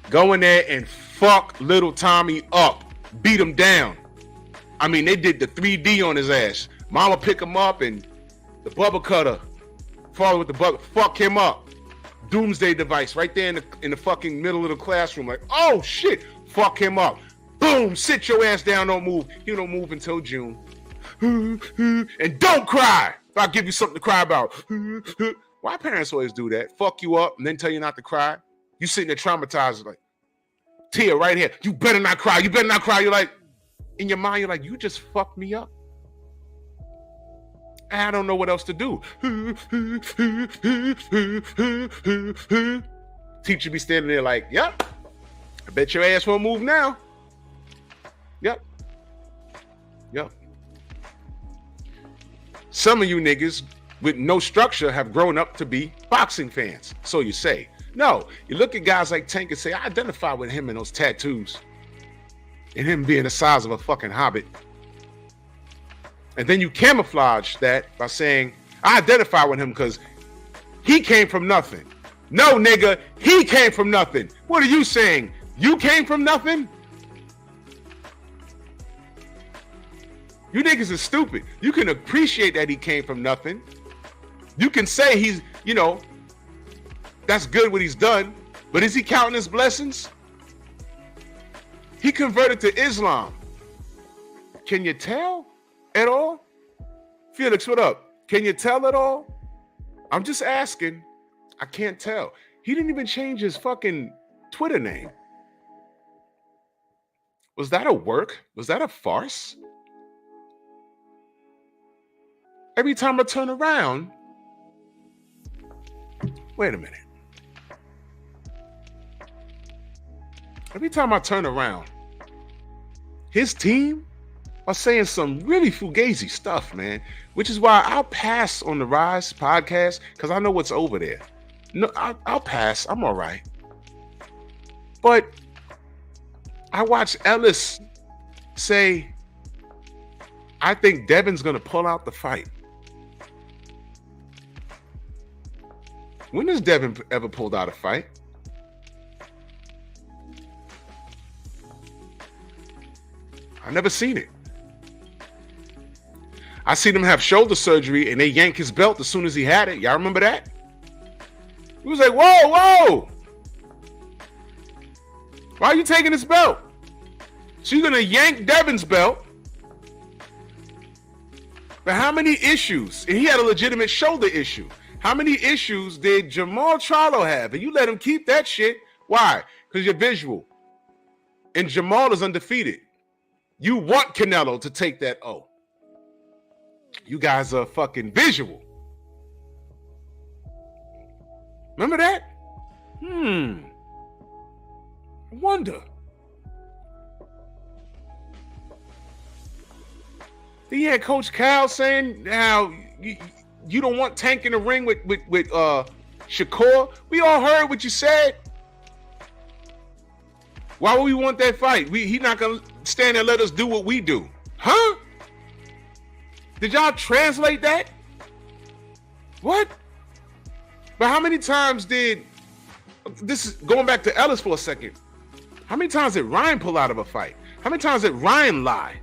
go in there and fuck little Tommy up, beat him down. I mean, they did the 3D on his ass. Mama pick him up and the bubble cutter, follow with the bubble, fuck him up. Doomsday device right there in the fucking middle of the classroom. Like, oh shit, fuck him up. Boom, sit your ass down, don't move. You don't move until June. And don't cry if I give you something to cry about. Why parents always do that? Fuck you up and then tell you not to cry. You sitting there traumatized, like, tear right here. You better not cry. You better not cry. You're like, in your mind, you're like, you just fucked me up. I don't know what else to do. Teacher be standing there like, yep, I bet your ass won't move now. Yep. Some of you niggas with no structure have grown up to be boxing fans. So you say. No, you look at guys like Tank and say, I identify with him and those tattoos. And him being the size of a fucking hobbit. And then you camouflage that by saying, I identify with him because he came from nothing. No, nigga, he came from nothing. What are you saying? You came from nothing? You niggas are stupid. You can appreciate that he came from nothing. You can say he's, that's good what he's done. But is he counting his blessings? He converted to Islam. Can you tell at all? Felix, what up? Can you tell at all? I'm just asking. I can't tell. He didn't even change his fucking Twitter name. Was that a work? Was that a farce? Every time I turn around, wait a minute. Every time I turn around, his team are saying some really fugazi stuff, man, which is why I'll pass on the Rise podcast because I know what's over there. No, I'll pass. I'm all right. But I watched Ellis say, I think Devin's going to pull out the fight. When has Devin ever pulled out a fight? I've never seen it. I seen him have shoulder surgery and they yank his belt as soon as he had it. Y'all remember that? He was like, whoa. Why are you taking his belt? So you're going to yank Devin's belt? But how many issues? And he had a legitimate shoulder issue. How many issues did Jamal Charlo have? And you let him keep that shit. Why? Because you're visual. And Jamal is undefeated. You want Canelo to take that O. You guys are fucking visual. Remember that? I wonder. Then you had Coach Cal saying how you don't want Tank in the ring with Shakur. We all heard what you said. Why would we want that fight? He not gonna stand there and let us do what we do. Huh? Did y'all translate that? What? But how many times did this is going back to Ellis for a second? How many times did Ryan pull out of a fight? How many times did Ryan lie?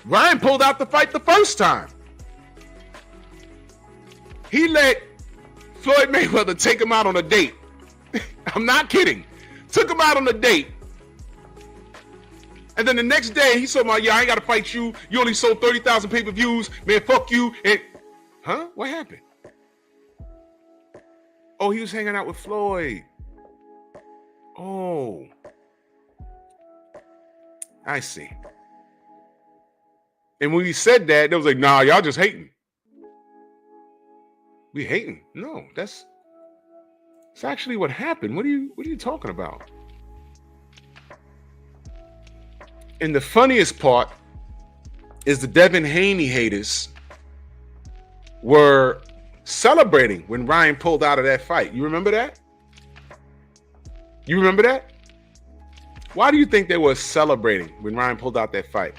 Ryan pulled out the fight the first time. He let Floyd Mayweather take him out on a date. I'm not kidding. Took him out on a date. And then the next day, he said, I ain't got to fight you. You only sold 30,000 pay-per-views. Man, fuck you. And, huh? What happened? Oh, he was hanging out with Floyd. Oh. I see. And when he said that, they was like, nah, y'all just hating. We hating? No, it's actually what happened. What are you talking about? And the funniest part is the Devin Haney haters were celebrating when Ryan pulled out of that fight. You remember that? You remember that? Why do you think they were celebrating when Ryan pulled out that fight?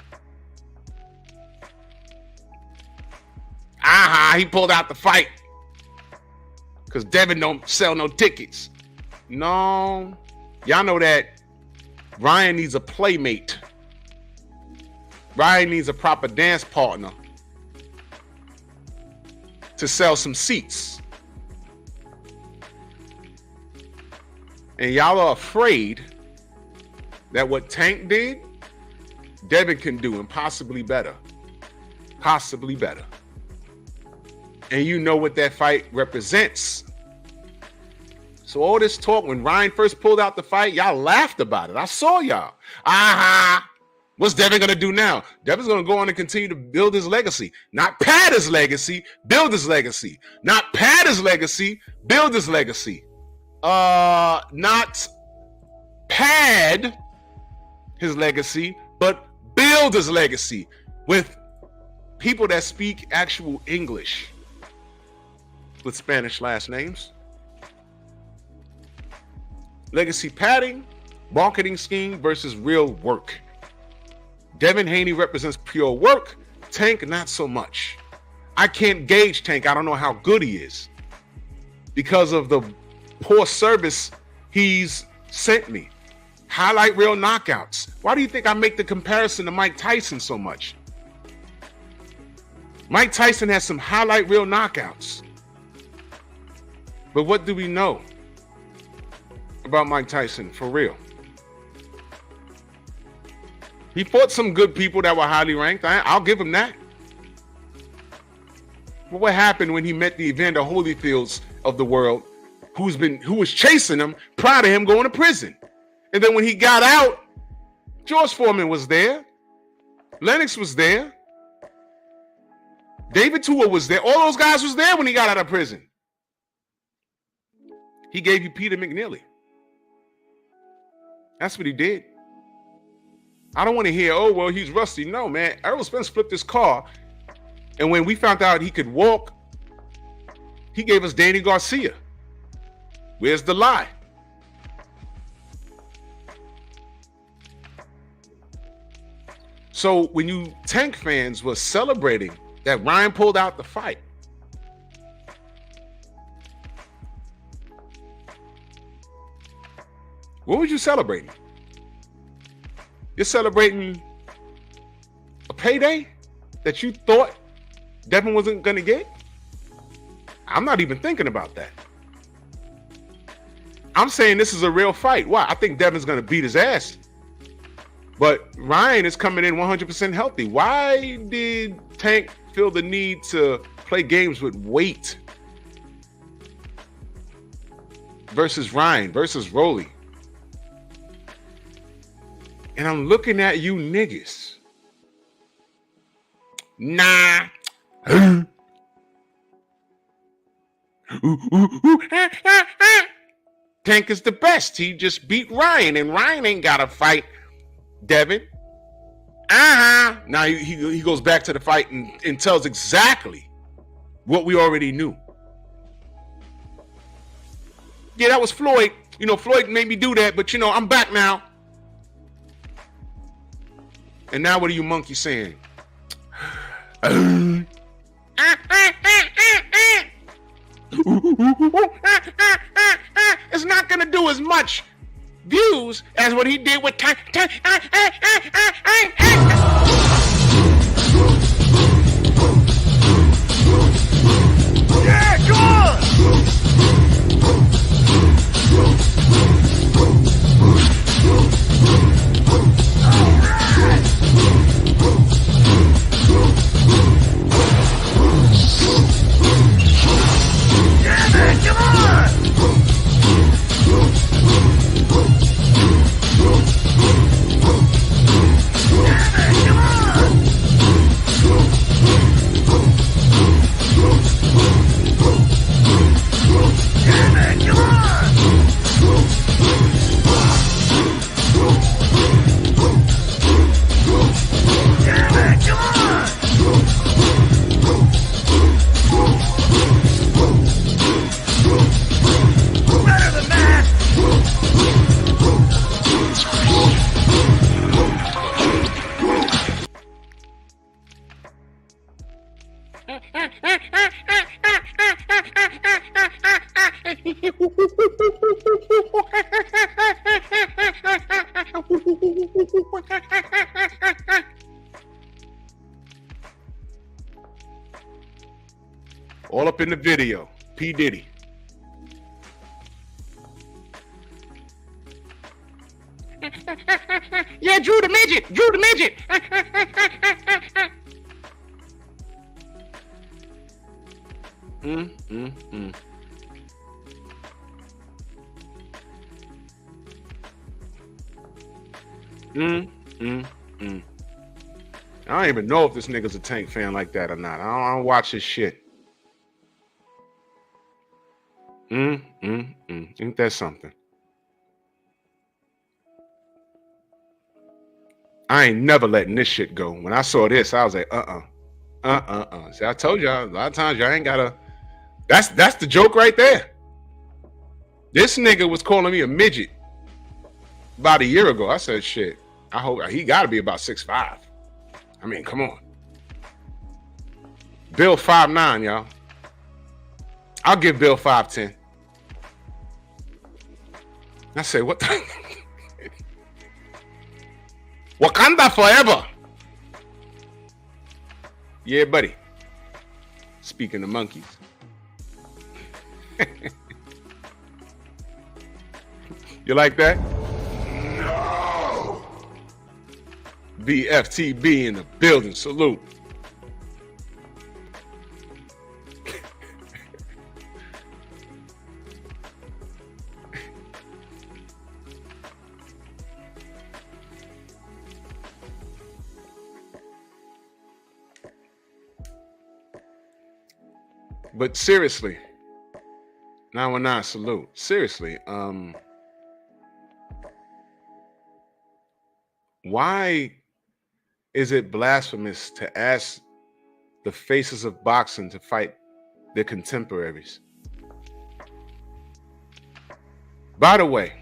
He pulled out the fight because Devin don't sell no tickets. No. Y'all know that Ryan needs a playmate. Ryan needs a proper dance partner to sell some seats. And y'all are afraid that what Tank did, Devin can do, and possibly better. Possibly better. And you know what that fight represents. So all this talk, when Ryan first pulled out the fight, y'all laughed about it. I saw y'all. What's Devin going to do now? Devin's going to go on and continue to build his legacy. Not pad his legacy, build his legacy. Not pad his legacy, build his legacy. Not pad his legacy, but build his legacy with people that speak actual English with Spanish last names. Legacy padding, marketing scheme versus real work. Devin Haney represents pure work. Tank, not so much. I can't gauge Tank. I don't know how good he is because of the poor service he's sent me. Highlight reel knockouts. Why do you think I make the comparison to Mike Tyson so much? Mike Tyson has some highlight reel knockouts. But what do we know about Mike Tyson for real? He fought some good people that were highly ranked. I'll give him that. But what happened when he met the Evander Holyfields of the world, who was chasing him prior to him going to prison? And then when he got out, George Foreman was there. Lennox was there. David Tua was there. All those guys was there when he got out of prison. He gave you Peter McNeely. That's what he did. I don't want to hear, oh, well, he's rusty. No, man. Errol Spence flipped his car. And when we found out he could walk, he gave us Danny Garcia. Where's the lie? So when you Tank fans were celebrating that Ryan pulled out the fight, what was you celebrating? You're celebrating a payday that you thought Devin wasn't going to get? I'm not even thinking about that. I'm saying this is a real fight. Why? I think Devin's going to beat his ass. But Ryan is coming in 100% healthy. Why did Tank feel the need to play games with weight versus Ryan, versus Rolly? And I'm looking at you niggas. Nah. Tank is the best. He just beat Ryan, and Ryan ain't got to fight Devin. Now he goes back to the fight and tells exactly what we already knew. Yeah, that was Floyd. You know, Floyd made me do that, but you know, I'm back now. And now what are you monkeys saying? It's not gonna do as much views as what he did with time. Yeah, come on! All up in the video, P. Diddy. Drew the midget. Drew the midget. I don't even know if this nigga's a Tank fan like that or not. I don't watch his shit. Ain't that something? I ain't never letting this shit go. When I saw this, I was like, See, I told y'all a lot of times y'all ain't gotta. That's the joke right there. This nigga was calling me a midget about a year ago. I said, shit. I hope he got to be about 6'5". I mean, come on. Bill 5'9", y'all. I'll give Bill 5'10". I say, what the? Wakanda forever. Yeah, buddy. Speaking of monkeys. You like that? No. BFTB in the building. Salute. But seriously, 919 salute. Seriously, why is it blasphemous to ask the faces of boxing to fight their contemporaries? By the way,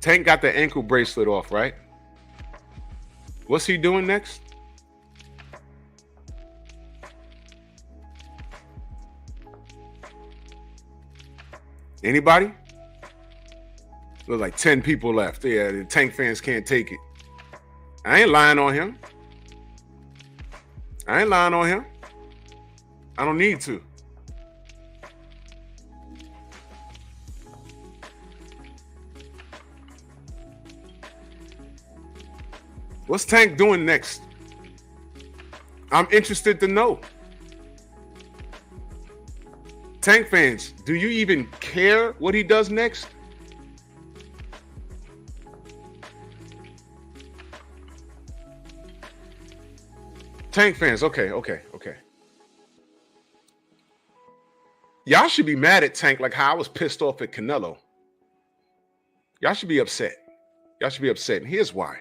Tank got the ankle bracelet off, right? What's he doing next? Anybody? Look like 10 people left. Yeah, the Tank fans can't take it. I ain't lying on him. I ain't lying on him. I don't need to. What's Tank doing next? I'm interested to know. Tank fans, do you even care what he does next? Tank fans, okay. Y'all should be mad at Tank like how I was pissed off at Canelo. Y'all should be upset. And here's why.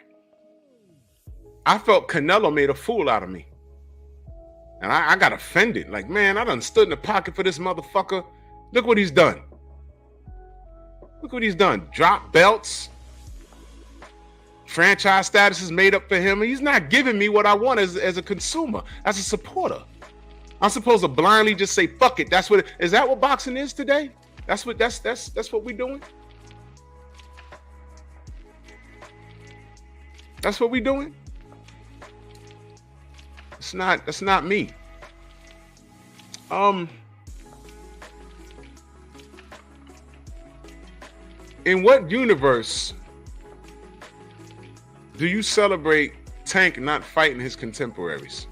I felt Canelo made a fool out of me. And I got offended. Like, man, I done stood in the pocket for this motherfucker. Look what he's done. Drop belts. Franchise status is made up for him. And he's not giving me what I want as a consumer, as a supporter. I'm supposed to blindly just say, fuck it. Is that what boxing is today? That's what we doing? That's what we doing? That's not me. In what universe do you celebrate Tank not fighting his contemporaries?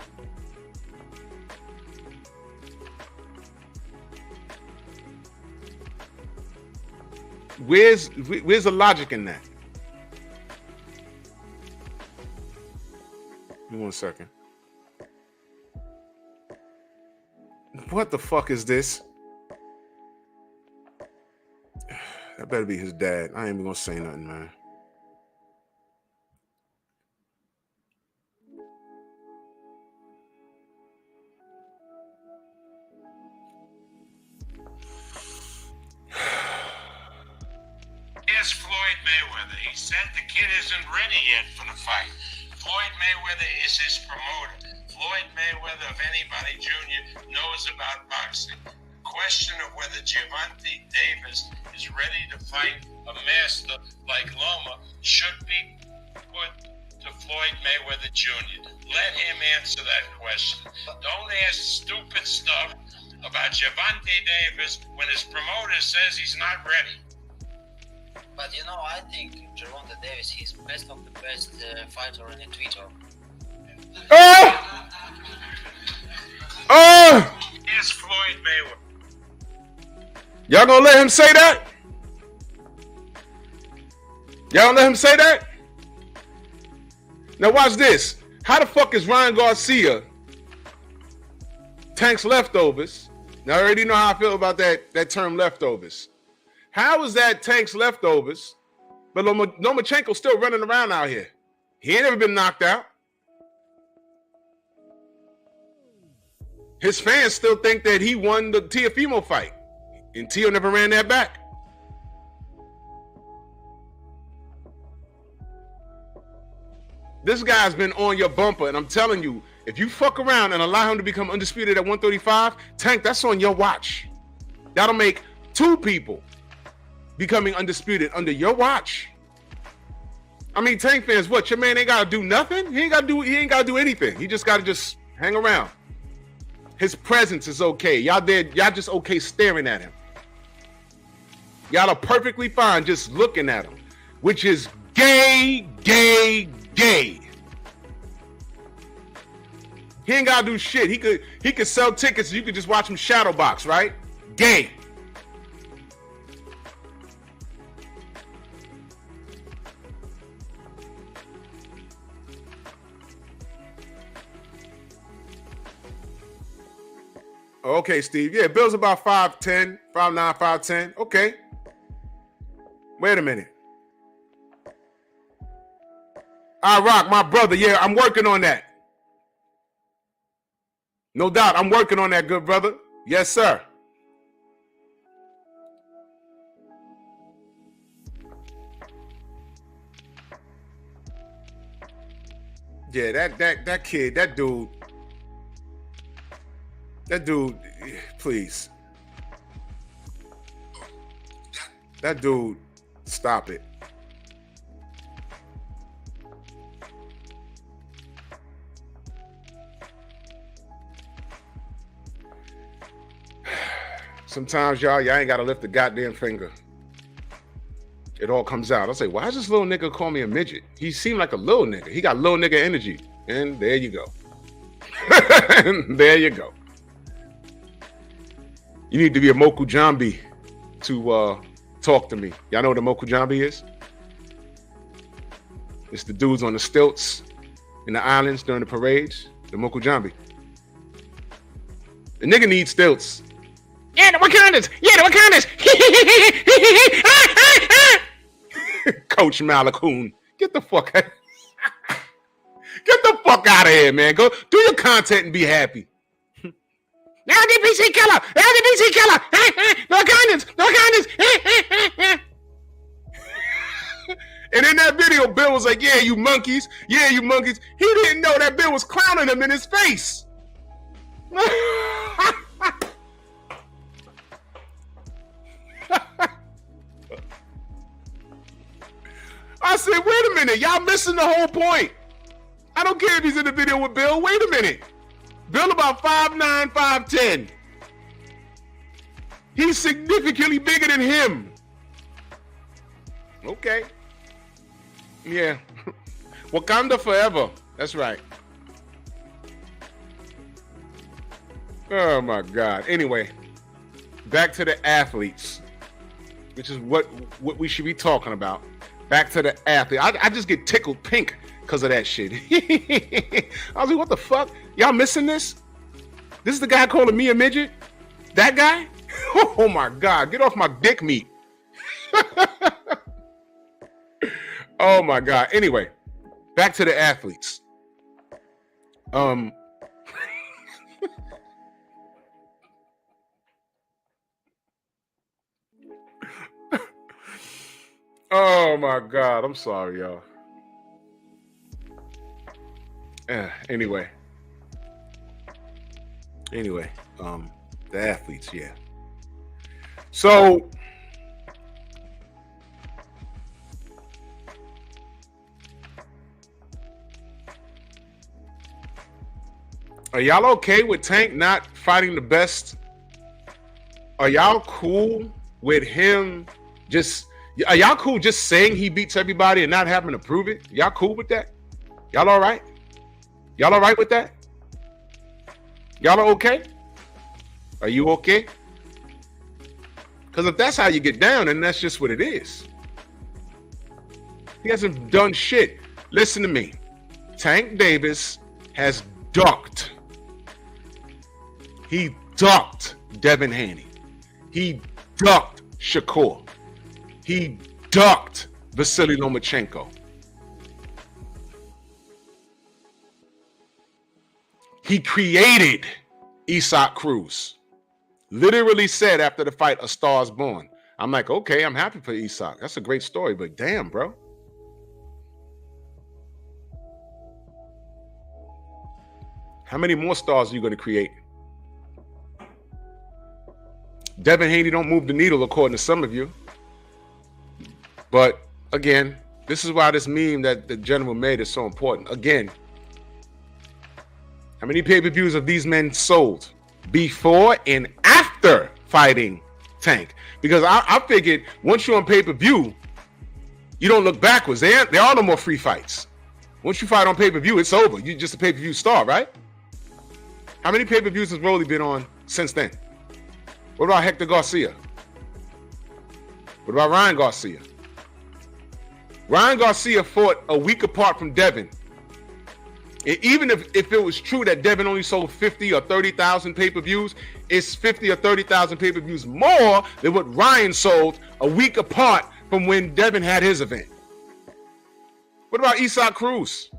Where's the logic in that? Give me 1 second. What the fuck is this? That better be his dad. I ain't even gonna say nothing, man. Here's Floyd Mayweather. He said the kid isn't ready yet for the fight. Floyd Mayweather is his promoter. Floyd Mayweather, if anybody, Jr., knows about boxing. The question of whether Gervonta Davis is ready to fight a master like Loma should be put to Floyd Mayweather Jr. Let him answer that question. Don't ask stupid stuff about Gervonta Davis when his promoter says he's not ready. But you know, I think Gervonta Davis is best of the best fighter in Twitter. Oh! Oh! Is Floyd Mayweather. Y'all gonna let him say that? Y'all gonna let him say that? Now watch this. How the fuck is Ryan Garcia Tank's leftovers? Now I already know how I feel about that term leftovers. How is that Tank's leftovers, but Lomachenko's still running around out here? He ain't never been knocked out. His fans still think that he won the Teofimo fight, and Teo never ran that back. This guy's been on your bumper, and I'm telling you, if you fuck around and allow him to become undisputed at 135, Tank, that's on your watch. That'll make 2 people becoming undisputed under your watch. I mean, Tank fans, what? Your man ain't gotta do nothing? He ain't gotta do anything. He just gotta just hang around. His presence is okay. Y'all just okay staring at him. Y'all are perfectly fine just looking at him, which is gay. He ain't gotta do shit. He could sell tickets so you could just watch him shadow box, right? Gay. Okay, Steve. Yeah, Bill's about 5'10", 5'9", 5'10". Okay. Wait a minute. I rock, my brother. Yeah, I'm working on that. No doubt, I'm working on that, good brother. Yes, sir. Yeah, that kid, that dude, please. That dude, stop it. Sometimes y'all ain't gotta lift the goddamn finger. It all comes out. I say, why does this little nigga call me a midget? He seemed like a little nigga. He got little nigga energy. And there you go. There you go. You need to be a Moku Jambi to talk to me. Y'all know what a Moku Jambi is? It's the dudes on the stilts in the islands during the parades. The Moku Jambi. The nigga needs stilts. Yeah, the Wakandas! Yeah, the Wakandas! Coach Malakoon. Get the fuck out. Get the fuck out of here, man. Go do your content and be happy. LDBC killer! LDBC killer! The Wakandans! The Wakandans! And in that video, Bill was like, yeah, you monkeys. Yeah, you monkeys. He didn't know that Bill was clowning him in his face. I said, wait a minute. Y'all missing the whole point. I don't care if he's in the video with Bill. Wait a minute. Bill about 5'9", 5'10". He's significantly bigger than him. Okay. Yeah. Wakanda forever. That's right. Oh, my God. Anyway, back to the athletes, which is what we should be talking about. Back to the athlete. I just get tickled pink because of that shit. I was like, what the fuck? Y'all missing this? This is the guy calling me a midget? That guy? Oh my God. Get off my dick meat. Oh my God. Anyway, back to the athletes. Oh my God. I'm sorry, y'all. Anyway, the athletes, yeah. So are y'all okay with Tank not fighting the best? Are y'all cool with him just Are y'all cool just saying he beats everybody and not having to prove it? Y'all cool with that? Y'all all right? Y'all all right with that? Y'all are okay? Are you okay? Because if that's how you get down, then that's just what it is. He hasn't done shit. Listen to me. Tank Davis has ducked. He ducked Devin Haney. He ducked Shakur. He ducked Vasily Lomachenko. He created Isaac Cruz. Literally said after the fight, "A Star's Born." I'm like, okay, I'm happy for Isaac. That's a great story, but damn, bro. How many more stars are you going to create? Devin Haney don't move the needle, according to some of you. But again, this is why this meme that the gentleman made is so important. Again, how many pay-per-views have these men sold before and after fighting Tank? Because I figured once you're on pay-per-view, you don't look backwards. There are no more free fights. Once you fight on pay-per-view, it's over. You're just a pay-per-view star, right? How many pay-per-views has Rolly been on since then? What about Hector Garcia? What about Ryan Garcia? Ryan Garcia fought a week apart from Devin. And even if it was true that Devin only sold 50 or 30,000 pay-per-views, it's 50 or 30,000 pay-per-views more than what Ryan sold a week apart from when Devin had his event. What about Isaac Cruz?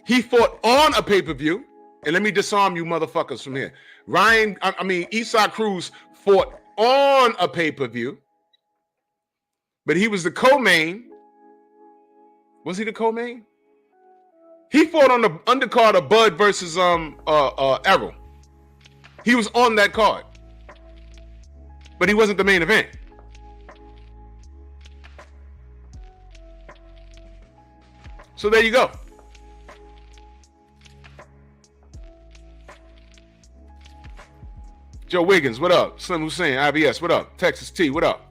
He fought on a pay-per-view. And let me disarm you motherfuckers from here. Isaac Cruz fought on a pay-per-view, but he was the co-main. Was he the co-main? He fought on the undercard of Bud versus Errol. He was on that card, but he wasn't the main event. So there you go. Joe Wiggins, what up? Slim Hussein, IBS, what up? Texas T, what up?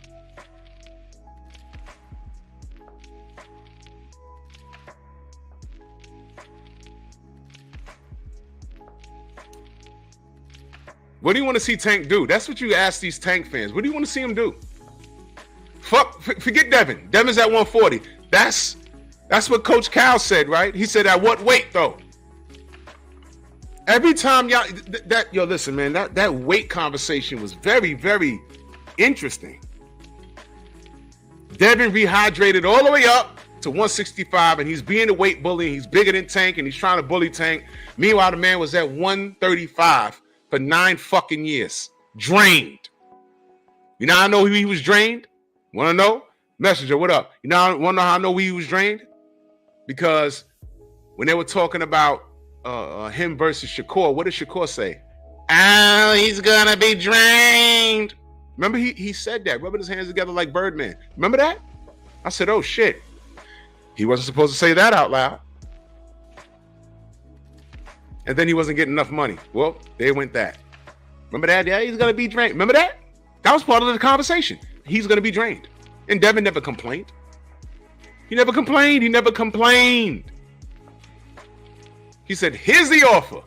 What do you want to see Tank do? That's what you ask these Tank fans. What do you want to see him do? Forget Devin. Devin's at 140. That's what Coach Cal said, right? He said, at what weight, though? Every time y'all, listen, man, that weight conversation was very, very interesting. Devin rehydrated all the way up to 165, and he's being a weight bully. He's bigger than Tank, and he's trying to bully Tank. Meanwhile, the man was at 135 for 9 fucking years. Drained. You know how I know he was drained? Want to know? Messenger, what up? You know, want to know how I know he was drained? Because when they were talking about him versus Shakur, what did Shakur say? Oh, he's gonna be drained. Remember, he said that, rubbing his hands together like Birdman. Remember that? I said, oh shit. He wasn't supposed to say that out loud. And then he wasn't getting enough money. Well, there went that. Remember that? Yeah, he's gonna be drained. Remember that? That was part of the conversation. He's gonna be drained. And Devin never complained. He never complained. He never complained. He said, here's the offer.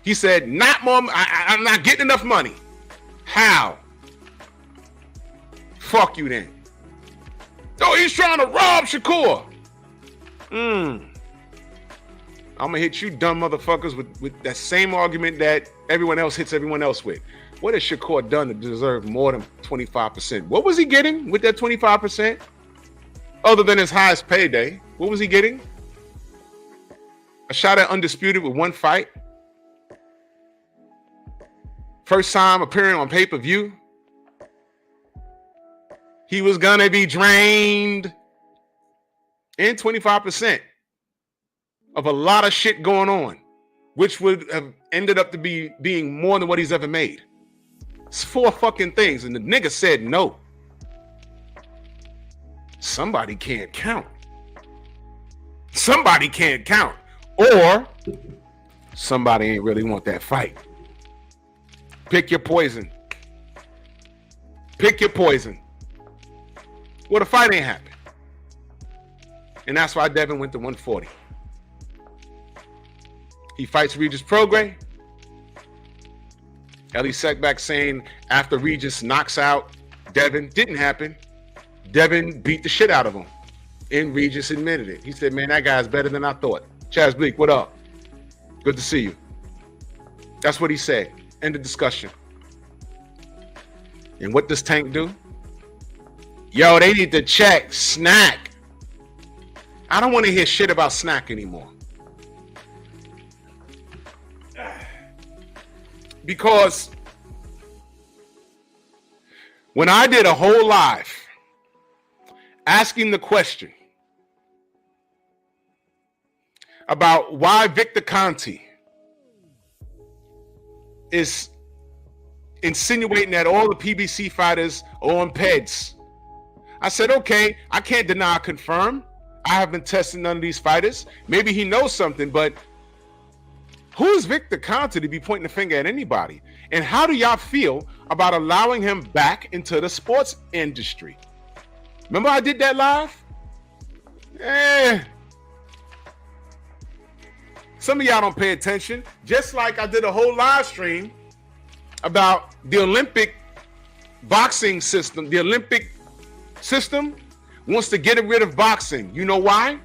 He said, not more. I'm not getting enough money. How? Fuck you then. Oh, he's trying to rob Shakur. I'm going to hit you dumb motherfuckers with that same argument that everyone else hits everyone else with. What has Shakur done to deserve more than 25%? What was he getting with that 25%? Other than his highest payday, what was he getting? A shot at Undisputed with 1 fight. First time appearing on pay-per-view. He was gonna be drained. And 25% of a lot of shit going on, which would have ended up to being more than what he's ever made. It's 4 fucking things, and the nigga said no. Somebody can't count. Somebody can't count. Or somebody ain't really want that fight. Pick your poison. Pick your poison. Well, the fight ain't happened. And that's why Devin went to 140. He fights Regis Prograis. Ellie Seckback saying after Regis knocks out Devin, didn't happen. Devin beat the shit out of him. And Regis admitted it. He said, man, that guy's better than I thought. Chaz Bleak, what up? Good to see you. That's what he said. End of discussion. And what does Tank do? Yo, they need to check Snack. I don't want to hear shit about Snack anymore. Because when I did a whole live asking the question about why Victor Conti is insinuating that all the PBC fighters are on PEDs, I said, okay, I can't deny or confirm. I haven't tested none of these fighters. Maybe he knows something, but who's Victor Conti to be pointing the finger at anybody? And how do y'all feel about allowing him back into the sports industry? Remember I did that live? Some of y'all don't pay attention. Just like I did a whole live stream about the Olympic boxing system. The Olympic system wants to get rid of boxing. You know why?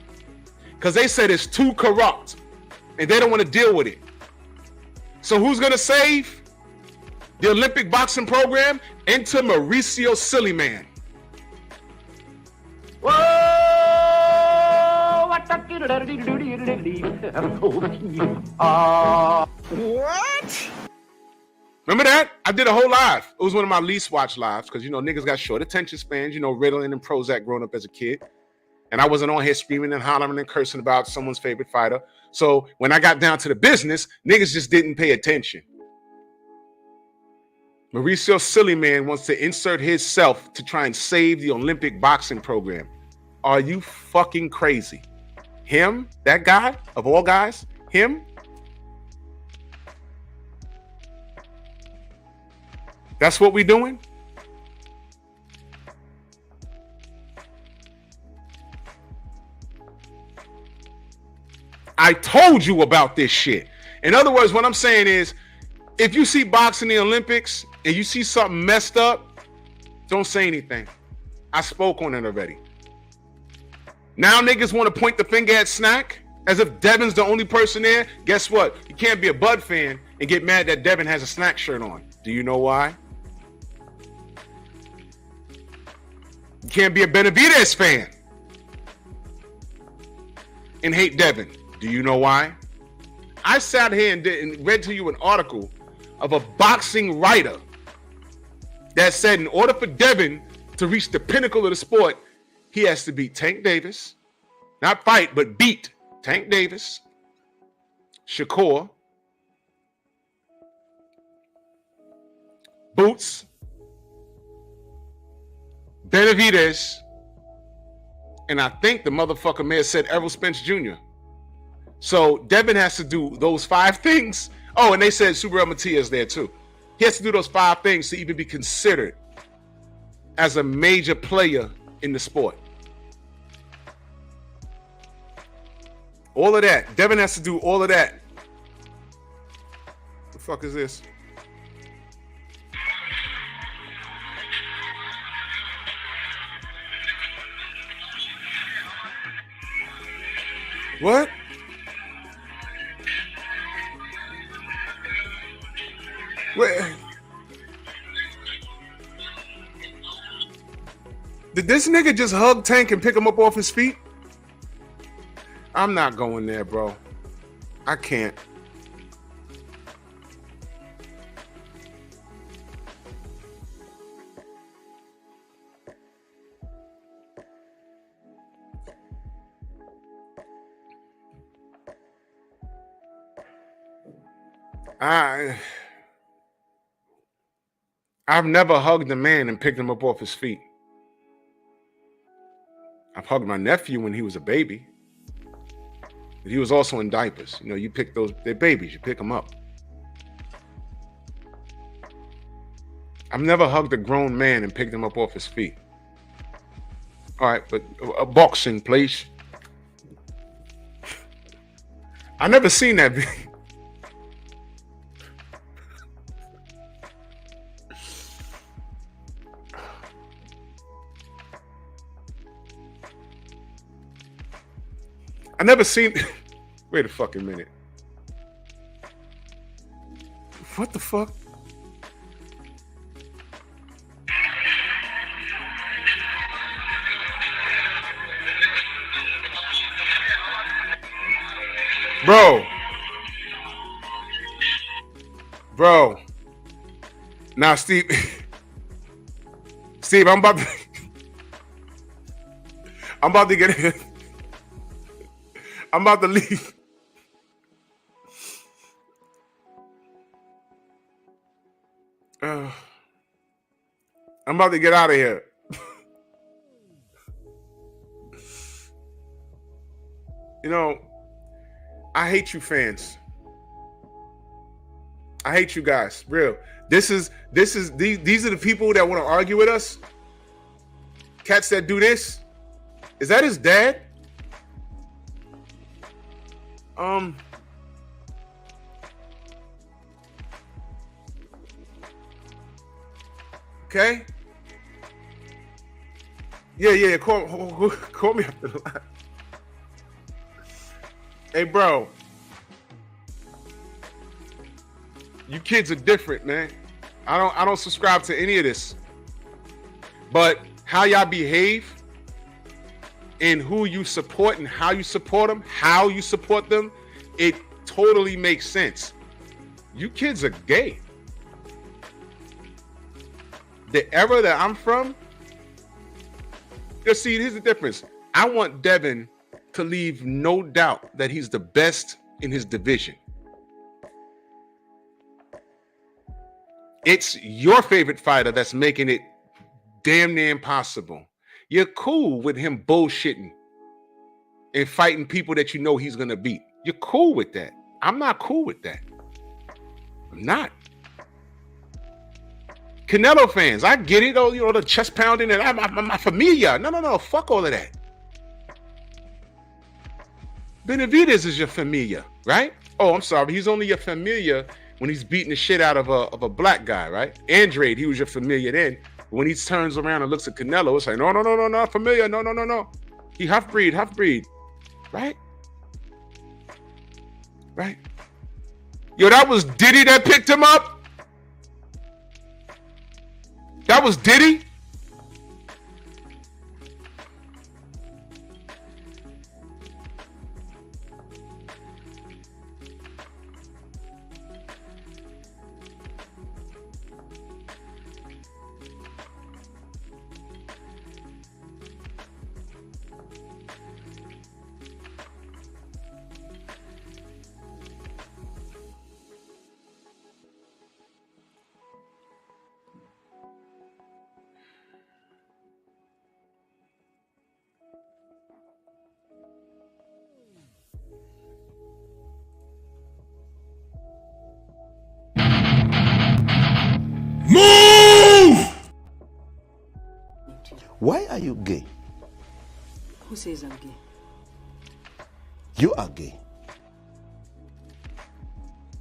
Because they said it's too corrupt and they don't want to deal with it. So who's going to save the Olympic boxing program? Enter Mauricio Sillyman. What? Remember that? I did a whole live. It was one of my least watched lives because, you know, niggas got short attention spans, you know, Ritalin and Prozac growing up as a kid. And I wasn't on here screaming and hollering and cursing about someone's favorite fighter. So when I got down to the business, niggas just didn't pay attention. Mauricio Sillyman wants to insert himself to try and save the Olympic boxing program. Are you fucking crazy? Him, that guy, of all guys, him? That's what we doing? I told you about this shit. In other words, what I'm saying is, if you see boxing in the Olympics and you see something messed up, don't say anything. I spoke on it already. Now niggas want to point the finger at Snack as if Devin's the only person there. Guess what? You can't be a Bud fan and get mad that Devin has a Snack shirt on. Do you know why? You can't be a Benavidez fan and hate Devin. Do you know why? I sat here and read to you an article of a boxing writer that said in order for Devin to reach the pinnacle of the sport, he has to beat Tank Davis. Not fight, but beat Tank Davis, Shakur, Boots, Benavidez, and I think the motherfucker may have said Errol Spence Jr. So Devin has to do those 5 things. Oh, and they said Super El Matias there too. He has to do those 5 things to even be considered as a major player in the sport. All of that. Devin has to do all of that. The fuck is this? What? Wait. Did this nigga just hug Tank and pick him up off his feet? I'm not going there, bro. I can't. I've never hugged a man and picked him up off his feet. I've hugged my nephew when he was a baby. But he was also in diapers. You know, you pick those, they're babies, you pick them up. I've never hugged a grown man and picked him up off his feet. All right, but boxing, please. I never seen that video. I never seen. Wait a fucking minute. What the fuck? Bro. Now, Steve, I'm about to get in. I'm about to leave. I'm about to get out of here. You know, I hate you fans. I hate you guys. Real. These are the people that want to argue with us. Cats that do this. Is that his dad? Okay. Yeah. Call me after the line. Hey, bro. You kids are different, man. I don't subscribe to any of this. But how y'all behave and who you support and how you support them, it totally makes sense. You kids are gay. The era that I'm from, see, here's the difference. I want Devin to leave no doubt that he's the best in his division. It's your favorite fighter that's making it damn near impossible. You're cool with him bullshitting and fighting people that you know he's going to beat. You're cool with that. I'm not cool with that. I'm not. Canelo fans, I get it. Oh, you know, the chest pounding and my familia. No. Fuck all of that. Benavidez is your familia, right? Oh, I'm sorry. He's only your familia when he's beating the shit out of a black guy, right? Andrade, he was your familia then. When he turns around and looks at Canelo, it's like, no, not familia. No. He half-breed, right? Right? Yo, that was Diddy that picked him up? That was Diddy? Why are you gay? Who says I'm gay? You are gay.